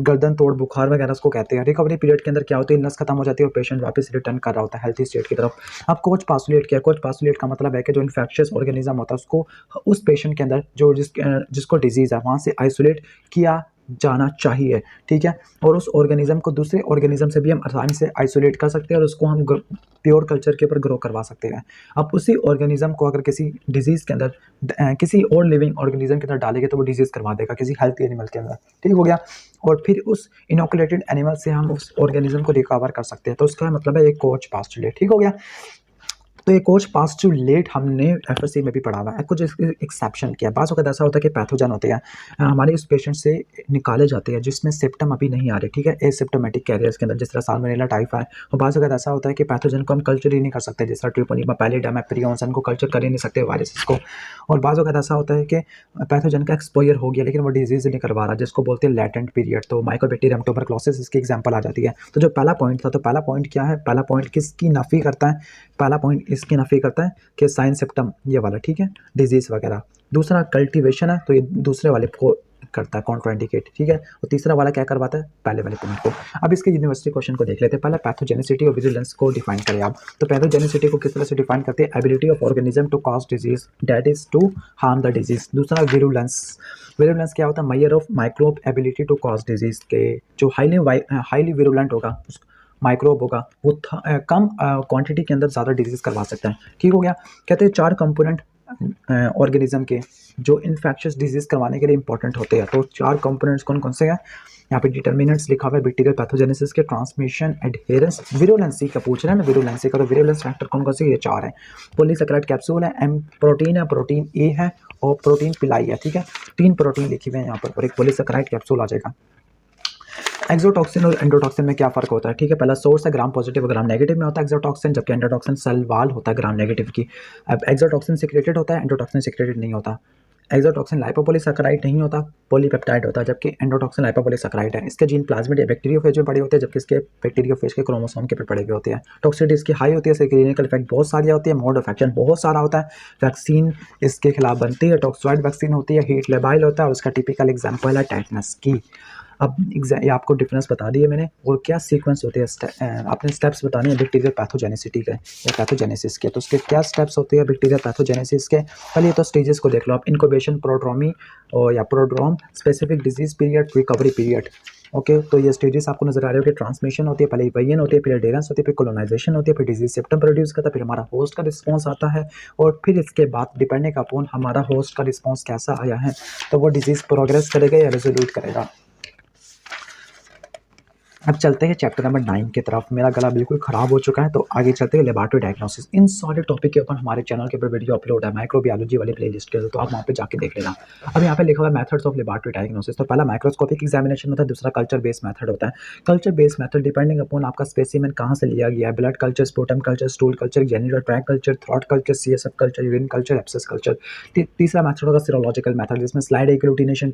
गर्दन तोड़ बुखार वगैरह उसको कहते हैं। रिकवरी पीरियड के अंदर क्या होती है, इलनेस खत्म हो जाती है और पेशेंट वापस रिटर्न कर रहा होता है हेल्थी स्टेट की तरफ। अब कोच पास्टुलेट क्या है, कोच पास्टुलेट का मतलब है कि जो इन्फेक्शियस ऑर्गेनिज्म होता है उसको उस पेशेंट के अंदर जो जिसको डिजीज़ है वहाँ से आइसोलेट किया जाना चाहिए, ठीक है। और उस ऑर्गेनिज्म को दूसरे ऑर्गेनिज्म से भी हम आसानी से आइसोलेट कर सकते हैं और उसको हम प्योर कल्चर के ऊपर ग्रो करवा सकते हैं। अब उसी ऑर्गेनिज्म को अगर किसी डिजीज़ के अंदर किसी और लिविंग ऑर्गेनिज्म के अंदर डालेंगे तो वो डिजीज़ करवा देगा किसी हेल्थी एनिमल के अंदर, ठीक हो गया। और फिर उस इनोकुलेटेड एनिमल से हम उस ऑर्गेनिज्म को रिकवर कर सकते हैं। तो उसका मतलब है एक कोच पास्टुलेट, ठीक हो गया। तो ये कोच पास्टुलेट हमने एफएससी में भी पढ़ा हुआ है। कुछ एक्सेप्शन किया, बाज़ वक़्त ऐसा होता है कि पैथोजन होते हैं हमारे उस पेशेंट से निकाले जाते हैं जिसमें सिम्पटम अभी नहीं आ रहे, ठीक है, एसिम्प्टोमेटिक कैरियर्स के अंदर, जिस तरह साल्मोनेला टाइफाइड। और बाज़ वक़्त ऐसा होता है कि पैथोजन को हम कल्चर ही नहीं कर सकते, जिस तरह ट्रिपोनिमा पैलिडम है, प्रियॉन्सन को कल्चर कर ही नहीं सकते वायरसेस को। और बाज़ वक़्त ऐसा होता है कि पैथोजन का एक्सपोजर हो गया लेकिन वो डिजीज़ नहीं करवा रहा, जिसको बोलते हैं लैटेंट पीरियड। तो माइकोबैक्टीरियम ट्यूबरक्लोसिस इसकी एग्जाम्पल आ जाती है। तो जो पहला पॉइंट था, तो पहला पॉइंट क्या है, पहला पॉइंट किसकी नफ़ी करता है, पहला पॉइंट इसकी नफ़ी करता है कि साइन सिम्पटम ये वाला, ठीक है, डिजीज़ वगैरह। दूसरा कल्टीवेशन है, तो ये दूसरे वाले को करता है कॉन्ट्राइंडिकेट, ठीक है। और तीसरा वाला क्या करवाता है, पहले वाले पॉइंट को। अब इसके यूनिवर्सिटी क्वेश्चन को देख लेते हैं। पहले पैथोजेनिसिटी और विजिलेंस को डिफाइन करें आप। तो पैथोजेनिसिटी को किस तरह से डिफाइन करते हैं, ability of organism to cause disease, that is to harm the disease. दूसरा विरुलेंस, विरुलेंस क्या होता है, measure of microbe ability to cause disease के जो हाईली विरुलेंट होगा माइक्रोब होगा वो कम क्वांटिटी के अंदर ज़्यादा डिजीज़ करवा सकता है, ठीक हो गया। कहते हैं 4 कंपोनेंट ऑर्गेनिज्म के जो इन्फेक्शियस डिजीज़ करवाने के लिए इंपॉर्टेंट होते हैं। तो 4 कंपोनेंट्स कौन कौन से हैं, यहाँ पे डिटर्मिनेंट्स लिखा हुआ है, बैक्टीरियल पैथोजेनेसिस के, ट्रांसमिशन, एडहेरेंस, विरुलेंसी का पूछ रहे हैं ना, विरुलेंसी का। तो विरुलेंस फैक्टर कौन कौन से, ये 4 हैं। पॉलीसैकेराइड कैप्सूल है, एम प्रोटीन है, प्रोटीन ए है और प्रोटीन पिलाई है, ठीक है। 3 प्रोटीन लिखी हुए हैं यहाँ पर और एक पॉलीसैकेराइड कैप्सूल आ जाएगा। एक्सोटॉक्सिन और एंडोटॉक्सिन में क्या फ़र्क होता है? ठीक है, पहला सोर्स है ग्राम पॉजिटिव और ग्राम नेगेटिव में होता है एक्सोटॉक्सिन, जबकि एंडोटॉक्सिन सेल वॉल होता है ग्राम नेगेटिव की। अब एक्सोटॉक्सिन सिक्रेटेड होता है, एंडोटॉक्सिन सिक्रेटेड नहीं होता। एक्सोटॉक्सिन लाइपोपॉलीसैकेराइड नहीं होता, पॉलीपेप्टाइड होता है, जबकि एंडोटॉक्सिन लाइपोपॉलीसैकेराइड है। इसके जीन प्लाज्मिड या बैक्टीरियोफेज में पड़े होते हैं, जबकि इसके बैक्टीरियोफेज के क्रोमोसोम के पे पड़े हुए होते हैं। टॉक्सिसिटी इसकी हाई होती है, इसके क्लिनिकल इफेक्ट बहुत सारी होती है, मोड ऑफ एक्शन बहुत सारा होता है। वैक्सीन इसके खिलाफ बनती है, टॉक्सॉइड वैक्सीन होती है, हीट लेबाइल होता है, और उसका टिपिकल एग्जाम्पल है टेटनस की। अब ये आपको डिफरेंस बता दिए मैंने, और क्या सीक्वेंस होते हैं, आपने स्टेप्स बताने हैं बैक्टीरियल पैथोजेनेसिटी के या पैथोजेनेसिस के। तो उसके क्या स्टेप्स होते हैं बैक्टीरियल पैथोजेनेसिस के? पहले तो स्टेजेस को देख लो आप, इनक्यूबेशन, प्रोड्रोमी और या prodrome, specific disease period, recovery period. Okay, तो ये स्टेजेस आपको नजर आ रहे हो कि ट्रांसमिशन होती है, पहले वेरिएंट होती है, फिर एडेरेंस होती है, फिर कोलोनाइजेशन होती है, फिर डिजीज सिम्टम प्रोड्यूस करता है, फिर हमारा होस्ट का रिस्पॉन्स आता है, और फिर इसके बाद डिपेंडिंग अपॉन हमारा होस्ट का रिस्पॉन्स कैसा आया है तो वो डिजीज प्रोग्रेस करेगा या रेजोल्यूट करेगा। अब चलते हैं चैप्टर नंबर 9 की तरफ। मेरा गला बिल्कुल ख़राब हो चुका है, तो आगे चलते हैं लेबोरेटरी डायग्नोसिस। इन सारे टॉपिक के ऊपर हमारे चैनल के ऊपर वीडियो अपलोड है माइक्रोबायोलॉजी वाली प्लेलिस्ट के, तो आप वहाँ पे जाके देख लेना। अब यहाँ पे लिखा हुआ है मेथड्स ऑफ लेबोरेटरी डायग्नोसिस। तो पहला माइक्रोस्कोपिक एग्जामिनेशन होता है, दूसरा कल्चर बेस्ड मेथड होता है। Culture based method depending upon आपका स्पेसिमेन कहाँ से लिया गया है, blood culture, sputum culture, stool culture, genital tract culture, throat culture, CSF culture, urine culture, abscess culture. तीसरा मेथड होगा सीरोलॉजिकल मेथड, जिसमें स्लाइड एग्लूटिनेशन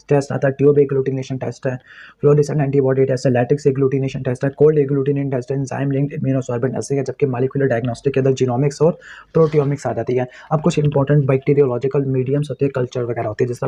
टेस्ट आता है, ट्यूब एग्लूटिनेशन टेस्ट है, फ्लोरेसेंट एंटीबॉडी टेस्ट है, लैटिक्स एग्लूटिनेशन टेस्ट है, cold agglutination test है, enzyme linked immunosorbent ऐसे है, जबकि मॉलिक्यूलर डायग्नोस्टिक के अंदर जीनोमिक्स और प्रोटियोमिक्स आ जाती है। अब कुछ इंपॉर्टेंट बैक्टीरियोलॉजिकल मीडियम्स होते हैं, कल्चर वगैरह होते हैं, जैसा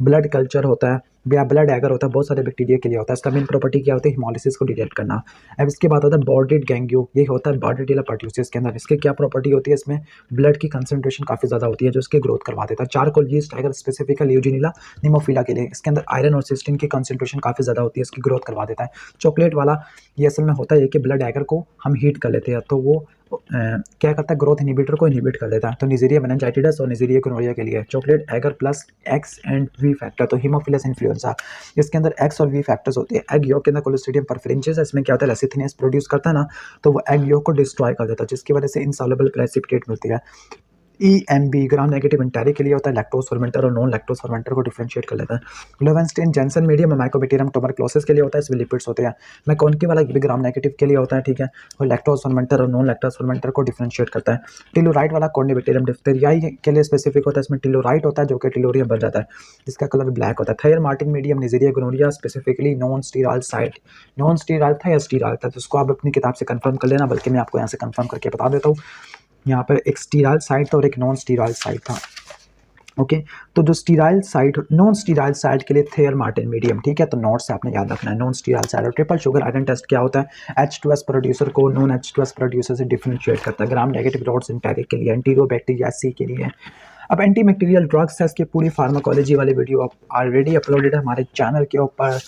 ब्लड कल्चर होता है या ब्लड एगर होता है, बहुत सारे बैक्टीरिया के लिए होता है। इसका मेन प्रॉपर्टी क्या होती है? हिमोलिसिस को डिटेक्ट करना। अब इसके बाद होता है बॉर्डेड गैंग्यू, ये होता है बॉर्डेटिला पर्ट्यूसिस के अंदर। इसके क्या प्रॉपर्टी होती है? इसमें ब्लड की कंसंट्रेशन काफ़ी ज़्यादा होती है, जो इसकी ग्रोथ करवा देता है। चारकोल यीस्ट एगर स्पेसिफिकली यूजिनिला निमोफिला के लिए, इसके अंदर आयरन और सिस्टीन की कंसंट्रेशन काफ़ी ज़्यादा होती है, इसकी ग्रोथ करवा देता है। चॉकलेट वाला ये असल में होता है कि ब्लड एगर को हम हीट कर लेते हैं, तो वो क्या करता है? ग्रोथ इनहिबिटर को इनहिबिट कर देता है। तो निजेरिया मेनिंजाइटिस और निजेरिया गोनोरिया के लिए chocolate agar plus X and V factor, तो हीमोफिलस इन्फ्लुएंजा, इसके अंदर एक्स और वी फैक्टर्स होते हैं। एग योक के अंदर कोलोस्ट्रिडियम परफेरेंशियस है, इसमें क्या होता है? लेसिथिनियस प्रोड्यूस करता है ना, तो वो एग योक को डिस्ट्रॉय कर देता है, जिसकी वजह से इनसॉल्युबल प्रेसिपिटेट मिलती है। EMB ग्राम नेगेटिव एंटेरिक के लिए होता है, लैक्टोज फर्मेंटर और नॉन लैक्टोज फर्मेंटर को डिफरेंशिएट कर लेता है। लोवेंस्टीन जेंसन मीडियम माइकोबैक्टीरियम ट्यूबरक्लोसिस के लिए होता है, इसमें लिपिड्स होते हैं। मैकोनकी वाला ये भी ग्राम नेगेटिव के लिए होता है, ठीक है, और लैक्टोज फर्मेंटर और नॉन लैक्टोज फर्मेंटर को डिफरेंशिएट करता है। टिलोराइट वाला कॉर्निबैक्टीरियम डिप्थेरियाई के लिए स्पेसिफिक होता है, इसमें टिलोराइट होता है जो कि टिलोरियम बन जाता है, जिसका कलर ब्लैक होता है। Thayer Martin medium Neisseria gonorrhoeae specifically non sterile site, non sterile था या स्टीराइल था, तो उसको आप अपनी किताब से कंफर्म कर लेना, बल्कि मैं आपको यहाँ से कंफर्म करके बता देता हूँ। यहाँ पर एक स्टीराइल साइट था और एक नॉन स्टीराइल साइट था। ओके, तो जो sterile site, non sterile site के लिए थेयर मार्टिन मीडियम, ठीक है, तो नोट से आपने याद रखना है नॉन स्टीराइल साइट। और ट्रिपल शुगर आयरन टेस्ट क्या होता है? H2S प्रोड्यूसर को नॉन H2S प्रोड्यूसर से डिफरेंशिएट करता है। ग्राम नेगेटिव रॉड्स एंटेरिक के लिए, एंटीरोबैक्टीरिया सी के लिए। अब एंटी बैक्टीरियल ड्रग्स है, इसकी पूरी फार्माकोलॉजी वाली वीडियो ऑलरेडी अपलोडेड है हमारे चैनल के ऊपर,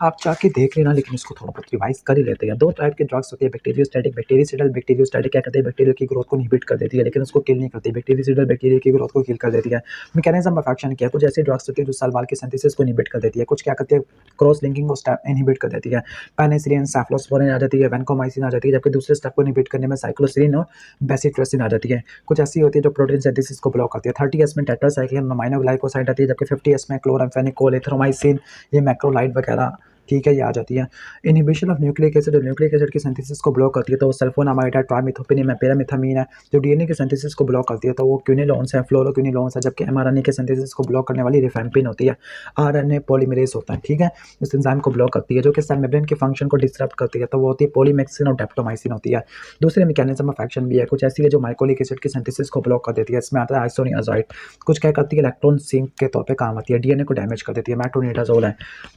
आप जाके देख लेना, लेकिन इसको थोड़ा बहुत रिवाइज कर ही लेते हैं। दो टाइप के ड्रग्स होती है, बैक्टीरियोस्टैटिक, बैक्टीरियोसिडल। बैक्टीरियोस्टैटिक क्या करते हैं? बैक्टीरिया की ग्रोथ को इनहिबिट कर देती है, लेकिन उसको किल नहीं करती। बैक्टीरियोसिडल बैक्टीरिया की ग्रोथ को किल कर देती है। मैकेनिज्म ऑफ एक्शन क्या है? कुछ ऐसी ड्रग्स होती है जो सेल वॉल की सिंथेसिस को इनहिबिट कर देती है, कुछ क्या करती है? क्रॉस लिंकिंग को इनहिबिट कर देती है। पेनिसिलिन, सेफ्लोस्पोरिन आ जाती है, वैनकोमाइसिन आ जाती है, जबकि दूसरे स्टेप को इनहिबिट करने में साइक्लोसिलिन और बेसिट्रेसिन आ जाती है। कुछ ऐसी होती है जो प्रोटीन सिंथेसिस को ब्लॉक करती है। 30S में टेट्रासाइक्लिन अमाइनोग्लाइकोसाइड आती है, जबकि 50S में क्लोराम्फेनिकोल, एथ्रोमाइसिन, ये मैक्रोलाइड वगैरह, ठीक है, ये आ जाती है। Inhibition of nucleic acid, nucleic acid की सिंथेसिस को ब्लॉक करती है, तो वो सल्फोनामाइड है, ट्राइमिथोपेनिम है, पैरामिथामीन है। जो डीएनए की सिंथेसिस को ब्लॉक करती है, तो वो क्विनोलोन्स है, फ्लोरोक्विनोलोन्स है, जबकि एमआरएनए के सिंथेसिस को ब्लॉक करने वाली रिफेम्पिन होती है। आरएनए पॉलीमरेज होता है, ठीक है, इस एंजाइम को ब्लॉक करती है, जो कि सेल मेम्ब्रेन के फंक्शन को डिस्टर्ब करती है, तो वो होती है पॉलीमेक्सिन और डेप्टोमाइसिन होती है। दूसरे मैकेनिज्म ऑफ एक्शन भी है, कुछ ऐसी है जो माइकोलिक एसिड की सिंथेसिस को ब्लॉक कर देती है, इसमें आता है आइसोनियाजाइड। कुछ क्या करती है? इलेक्ट्रॉन सिंक के तौर पे काम आती है, डीएनए को डैमेज कर देती है, मेट्रोनिडाजोल है,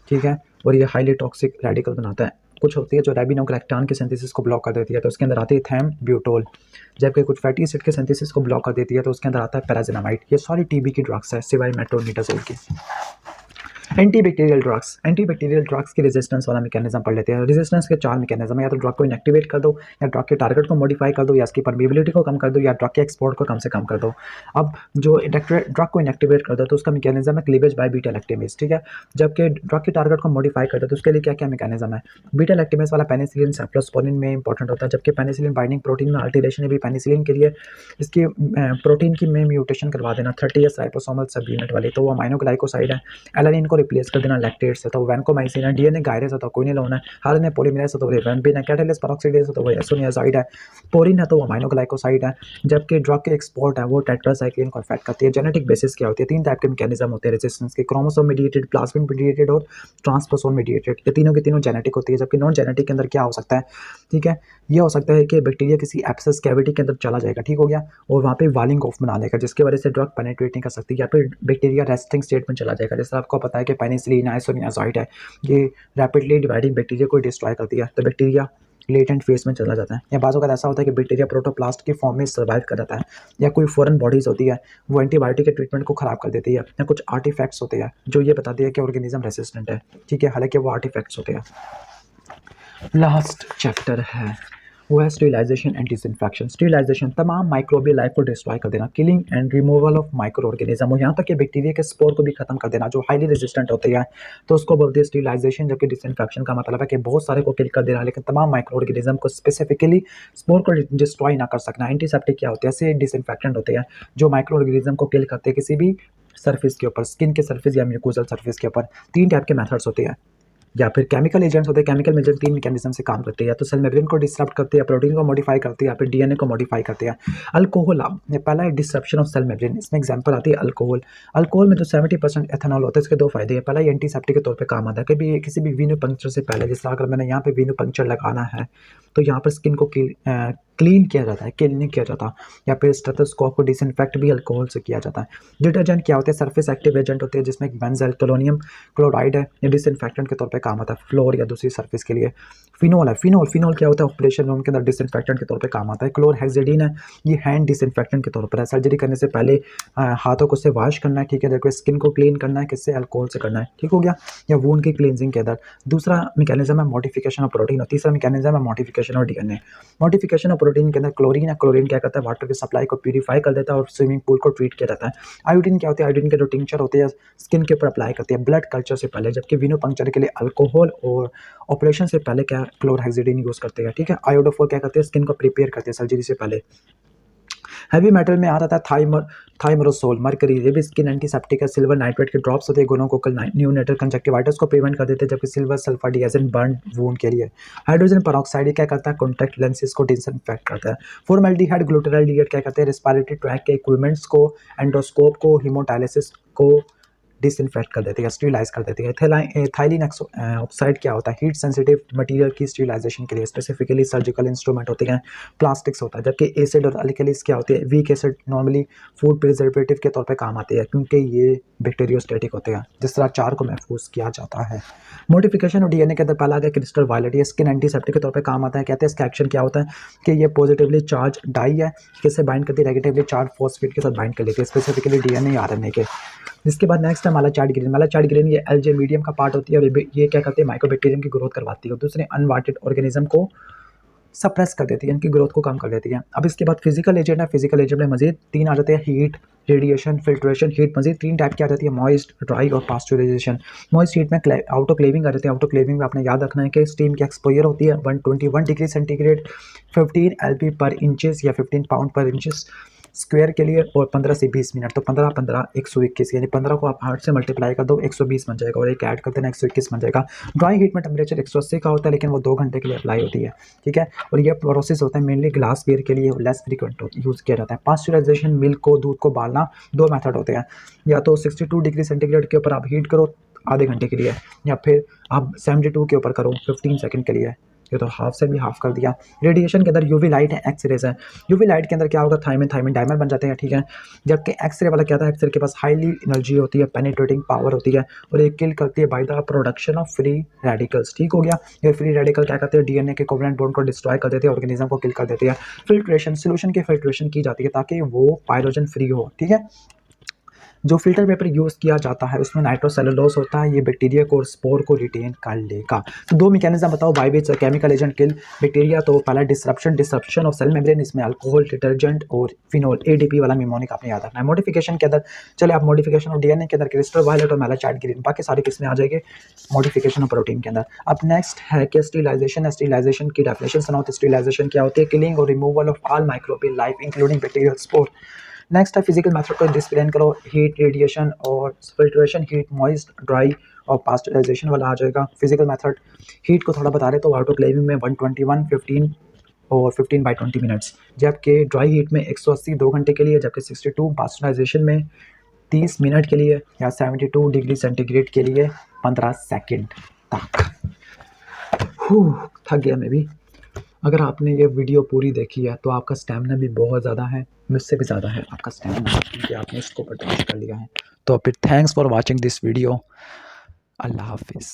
ठीक है, और ये हाईली टॉक्सिक रेडिकल बनाता है। कुछ होती है जो रेबिनोग्लैक्टान की सिंथेसिस को ब्लॉक कर देती है, तो उसके अंदर आती है थैम ब्यूटोल। जबकि कुछ फैटी एसिड के सिंथेसिस को ब्लॉक कर देती है, तो उसके अंदर आता है पैराजिनामाइड। ये सारी टीबी की ड्रग्स है, सिवाय मेट्रोनिडाजोल की। एंटीबैक्टीरियल ड्रग्स की रेजिस्टेंस वाला मैकेनिज्म पढ़ लेते हैं। रेजिस्टेंस के 4 मैकेनिज्म है, या तो ड्रग को इनएक्टिवेट कर दो, या ड्रग के टारगेट को मॉडिफाई कर दो, या इसकी परमिबिलिटी को कम कर दो, या ड्रग के एक्सपोर्ट को कम से कम कर दो। अब जो ड्रग को इनएक्टिवेट कर दो, तो उसका मैकेनिज्म है क्लीवेज बाय बीटा लैक्टेमेज, ठीक है। जबकि ड्रग के टारगेट को मॉडिफाई कर दो, तो उसके लिए क्या क्या मैकेनिज्म है? बीटा लैक्टेमेज वाला पेनिसिलिन, सेफ्लोस्पोरिन में इंपॉर्टेंट होता है, जबकि पेनिसिलिन बाइंडिंग प्रोटीन में अल्टरेशन है भी पेनिसिलिन के लिए, इसकी प्रोटीन की में म्यूटेशन करवा देना 30S राइबोसोमल सब यूनिट वाली, तो वो अमाइनोग्लाइकोसाइड है। एलानिन को रिप्लेस कर देना लैक्टेट से, तो वैनकोमाइसिन है। डीएनए गायरस है तो क्विनोलोन है। आरएनए पॉलीमरेज है तो रिबोन्यूक्लिक है। कैटालिस पेरोक्सिडेज है तो वो एसोनियाजाइड है। पोरिन है तो वो अमाइनोग्लाइकोसाइड है। जबकि ड्रग के एक्सपोर्ट है वो टेट्रासाइक्लिन को अफेक्ट करती है। जेनेटिक बेसिस क्या होती है? 3 टाइप के मैकेनिज्म होते हैं रेजिस्टेंस के, क्रोमोसोम मीडिएटेड, प्लाज्मिड मीडिएटेड और ट्रांसपोसोम मीडिएटेड। ये तीनों की तीनों जेनेटिक होती है। जबकि नॉन जेनेटिक के अंदर क्या हो सकता है? ठीक है, ये हो सकता है कि बैक्टीरिया किसी एब्सेस कैविटी के अंदर चला जाएगा, ठीक हो गया, और वहाँ पे वॉलिंग ऑफ बना लेगा, जिसकी वजह से ड्रग पेनिट्रेट नहीं कर सकती, या फिर बैक्टीरिया रेस्टिंग स्टेट में चला जाएगा। जैसे आपको पता है कि पेनिसिलिन आइसोनियाजाइड है, ये रैपिडली डिवाइडिंग बैक्टीरिया को डिस्ट्रॉय करती है, तो बैक्टीरिया लेटेंट फेज में चला जाता है। या बाज़ वक़्त ऐसा होता है कि बैक्टीरिया प्रोटोप्लास्ट की फॉर्म में सर्वाइव कर जाता है, या कोई फॉरेन बॉडीज़ होती है वो एंटीबायोटिक के ट्रीटमेंट को ख़राब कर देती है, या कुछ आर्टिफैक्ट्स होते हैं जो ये बताती है कि ऑर्गेनिज्म रेसिस्टेंट है, ठीक है, हालांकि वो आर्टिफैक्ट्स होते हैं। लास्ट चैप्टर है वो है स्टेरिलाइजेशन एंड डिसइंफेक्शन। स्टेरिलाइजेशन तमाम माइक्रोबियल लाइफ को डिस्ट्रॉय कर देना, killing and removal of micro organism, और यहाँ तक कि बैक्टीरिया के स्पोर को भी खत्म कर देना जो हाईली रेजिस्टेंट होते हैं, तो उसको बोलते हैं स्टेरिलाइजेशन। जबकि डिसइंफेक्शन का मतलब है कि बहुत सारे को किल कर देना लेकिन तमाम माइक्रो ऑर्गेनिज्म को स्पेसिफिकली स्पोर को डिस्ट्रॉय ना कर सकना। एंटीसेप्टिक क्या होते हैं? ऐसे डिसइंफेक्टेंट होते हैं जो माइक्रो ऑर्गेनिज्म को किल करते हैं किसी भी सरफेस के ऊपर, स्किन के सरफेस या म्यूकोजल सरफेस के ऊपर। 3 टाइप के मेथड्स होते हैं, या फिर केमिकल एजेंट्स होते हैं। केमिकल एजेंट 3 मैकेनिज्म से काम करते हैं, या तो सेल मेम्ब्रेन को डिसरप्ट करते हैं, प्रोटीन को मॉडिफाई करते हैं, या फिर डीएनए को मॉडिफाई करते हैं। अल्कोहल पहला है डिसरप्शन ऑफ सेल मेम्ब्रेन, इसमें एग्जांपल आती है अल्कोहल। अल्कोहल में तो 70% एथेनॉल होता है। इसके 2 फायदे हैं, पहला ये एंटीसेप्टिक के तौर पे काम आता है, कभी किसी भी वीनू पंक्चर से पहले, जैसे अगर मैंने यहाँ पे वीनू पंक्चर लगाना है तो यहाँ पर स्किन को क्लीन किया जाता है, किल नहीं किया जाता। या फिर स्टेथोस्कोप को डिसइंफेक्ट भी अल्कोहल से किया जाता है। डिटर्जेंट क्या होते हैं? सरफेस एक्टिव एजेंट होते हैं, जिसमें एक बेंजाइल टोलोनियम क्लोराइड है, ये डिसइंफेक्टेंट के तौर पे काम आता है फ्लोर या दूसरी सरफेस के लिए। फिनोल है, फिनोल क्या होता है? ऑपरेशन रूम के अंदर डिसइंफेक्टेंट के तौर पे काम आता है। क्लोरहेक्सिडिन है, ये हैंड डिसइंफेक्टेंट के तौर पर है, सर्जरी करने से पहले हाथों को से वॉश करना है, ठीक है, देखो स्किन को क्लीन करना है, किससे? अल्कोहल से करना है, ठीक हो गया, या वूंड की क्लींजिंग के अंदर। दूसरा मैकेनिज्म है मॉडिफिकेशन ऑफ प्रोटीन, और तीसरा मैकेनिज्म है modification of DNA. Modification of protein के अंदर क्लोरीन है, क्लोरीन क्या करता है? वाटर की सप्लाई को प्यूरीफाई कर देता है और स्विमिंग पूल को ट्रीट किया जाता है। आयोडीन क्या होता है? आयोडीन के जो टिंचर होते हैं स्किन के ऊपर अप्लाई करते हैं ब्लड कल्चर से पहले, जबकि वीनो पंक्चर के लिए अल्कोहल और ऑपरेशन से पहले क्या क्लोरहेक्सिडिन यूज करते हैं, ठीक है। आयोडोफोर क्या करते हैं? स्किन को प्रिपेयर करते हैं सर्जरी से पहले। हैवी मेटल में आ रहा था थाइमरोसोल, मरकरी, ये भी स्किन एंटीसेप्टिक है। सिल्वर नाइट्रेट के ड्रॉप्स होते हैं गोनोकोकल न्यूनेटल कंजक्टिवाइटिस को प्रिवेंट कर देते हैं, जबकि सिल्वर सल्फर डिएजेंट बर्न वूंड के लिए। हाइड्रोजन पेरोक्साइड क्या करता है? कॉन्टैक्ट लेंसेज को डिसइंफेक्ट करता है। फॉर्मेल्डिहाइड ग्लूटाराल्डिहाइड क्या करते हैं? रेस्पिरेटरी ट्रैक के इक्विपमेंट्स को, एंडोस्कोप को, हीमोडायलिसिस को डिसइंफेक्ट कर देती है, स्टेरिलाइज कर देती है। थाइलिन ऑक्साइड क्या होता है? हीट सेंसिटिव मटेरियल की स्टेरिलाइजेशन के लिए, स्पेसिफिकली सर्जिकल इंस्ट्रूमेंट होते हैं, प्लास्टिक्स होता है। जबकि एसिड और अल्कलीज क्या होते हैं? Weak acid normally food preservative के तौर पे काम आते हैं, क्योंकि ये बैक्टीरियोस्टैटिक होते हैं, जिस तरह चार को महफूज किया जाता है। मॉडिफिकेशन और डीएनए के अंदर पहला आ गया क्रिस्टल वायलेट, ये स्किन एंटीसेप्टिक के तौर पे काम आता है। कहते हैं इसका एक्शन क्या होता है कि ये पॉजिटिवली चार्ज डाई है, किससे बाइंड करती है? नेगेटिवली चार्ज फॉस्फेट के साथ बाइंड कर लेती है, स्पेसिफिकली डीएनए आरएनए के। इसके बाद नेक्स्ट है मालाचाइड ग्रेन ये एल्जे मीडियम का पार्ट होती है, और ये क्या करते हैं? माइक्रोबैक्टीरियम की ग्रोथ करवाती है, और दूसरे अनवांटेड ऑर्गेनिज्म को सप्रेस कर देती है, इनकी ग्रोथ को कम कर देती है। अब इसके बाद फिजिकल एजेंट है, फिजिकल एजेंट में मजीद 3 आ जाते हैं, हीट, रेडिएशन, फिल्ट्रेशन। हीट मजीद 3 टाइप की आ जाती है, मॉइस्ट, ड्राई और पास्चुराइजेशन। मॉइस्ट हीट में आउटोक्लेविंग आ जाती है। आउटोक्लेविंग में आपने याद रखना है कि स्टीम की एक्सपोजर होती है 121 डिग्री सेंटीग्रेड, 15 LP पर इंचेस या 15 पाउंड पर इंचेस स्क्वायर के लिए, और 15 से 20 मिनट, तो 15 15 121, यानी 15 को आप 8 से मल्टीप्लाई कर दो 120 बन जाएगा, और एक ऐड कर देना 121 बन जाएगा। ड्राई हीट में टेम्परेचर 180 का होता है, लेकिन वो 2 घंटे के लिए अप्लाई होती है, ठीक है। और ये प्रोसेस होता है मेनली ग्लास वेयर के लिए, लेस फ्रीक्वेंट यूज़ किया जाता है। पास्चुराइजेशन, मिल्क को, दूध को बालना, 2 मेथड होते हैं, या तो 62 डिग्री सेंटीग्रेड के ऊपर आप हीट करो आधे घंटे के लिए, या फिर आप 72 के ऊपर करो 15 सेकंड के लिए, ये तो हाफ से भी हाफ कर दिया। रेडिएशन के अंदर यूवी लाइट है, एक्सरेज है। यूवी लाइट के अंदर क्या होगा? थायमिन डायमर बन जाते हैं, ठीक है। जबकि एक्सरे वाला क्या था? एक्सरे के पास हाईली एनर्जी होती है, पेनिट्रेटिंग पावर होती है, और ये किल करती है by the production of free radicals, ठीक हो गया। ये फ्री रेडिकल क्या करते हैं? डीएनए के कोवेलेंट बॉन्ड को डिस्ट्रॉय कर देते हैं, ऑर्गेनिज्म को किल कर देती है। फिल्ट्रेशन, सोल्यूशन की फिल्ट्रेशन की जाती है ताकि वो पायरोजन फ्री हो, ठीक है। जो फिल्टर पेपर यूज़ किया जाता है उसमें नाइट्रोसेलुलोज होता है, ये बैक्टीरिया को और स्पोर को रिटेन कर लेगा। तो 2 मैकेनिज्म बताओ by which chemical agent kill bacteria. तो पहला डिसरप्शन ऑफ सेल मेम्ब्रेन, इसमें अल्कोहल, डिटर्जेंट और फिनोल, एडीपी वाला निमोनिक आपने याद रखना है। मॉडिफिकेशन के अंदर चले आप मॉडिफिकेशन ऑफ डीएनए के अंदर क्रिस्टल वायलेट और मालाचाइड ग्रीन, बाकी सारी किस्में आ जाएंगे मॉडिफिकेशन ऑफ प्रोटीन के अंदर। अब नेक्स्ट है कि स्टेरिलाइजेशन। स्टेरिलाइजेशन की डेफिनेशन सुनाओ। तो स्टेरिलाइजेशन क्या होती है? किलिंग और removal of all microbial life including bacterial spore. Next है फिजिकल मेथड को डिस्प्लेन करो, हीट, रेडिएशन और फिल्ट्रेशन, हीट, मॉइस्ट, ड्राई और पास्चराइजेशन वाला आ जाएगा। फिजिकल मेथड हीट को थोड़ा बता रहे तो ऑटोक्लेविंग में 121, 15 और 15/20 मिनट्स, जबकि ड्राई हीट में 180 2 घंटे के लिए, जबकि 62 पास्चराइजेशन में 30 मिनट के लिए या 72 डिग्री सेंटीग्रेड के लिए 15 सेकेंड तक। थक गया मैं भी। अगर आपने ये वीडियो पूरी देखी है तो आपका स्टैमिना भी बहुत ज़्यादा है, मुझसे भी ज़्यादा है आपका स्टैमिना, क्योंकि आपने इसको बर्दाश्त कर लिया है। तो फिर thanks for watching this video. अल्लाह हाफिज़।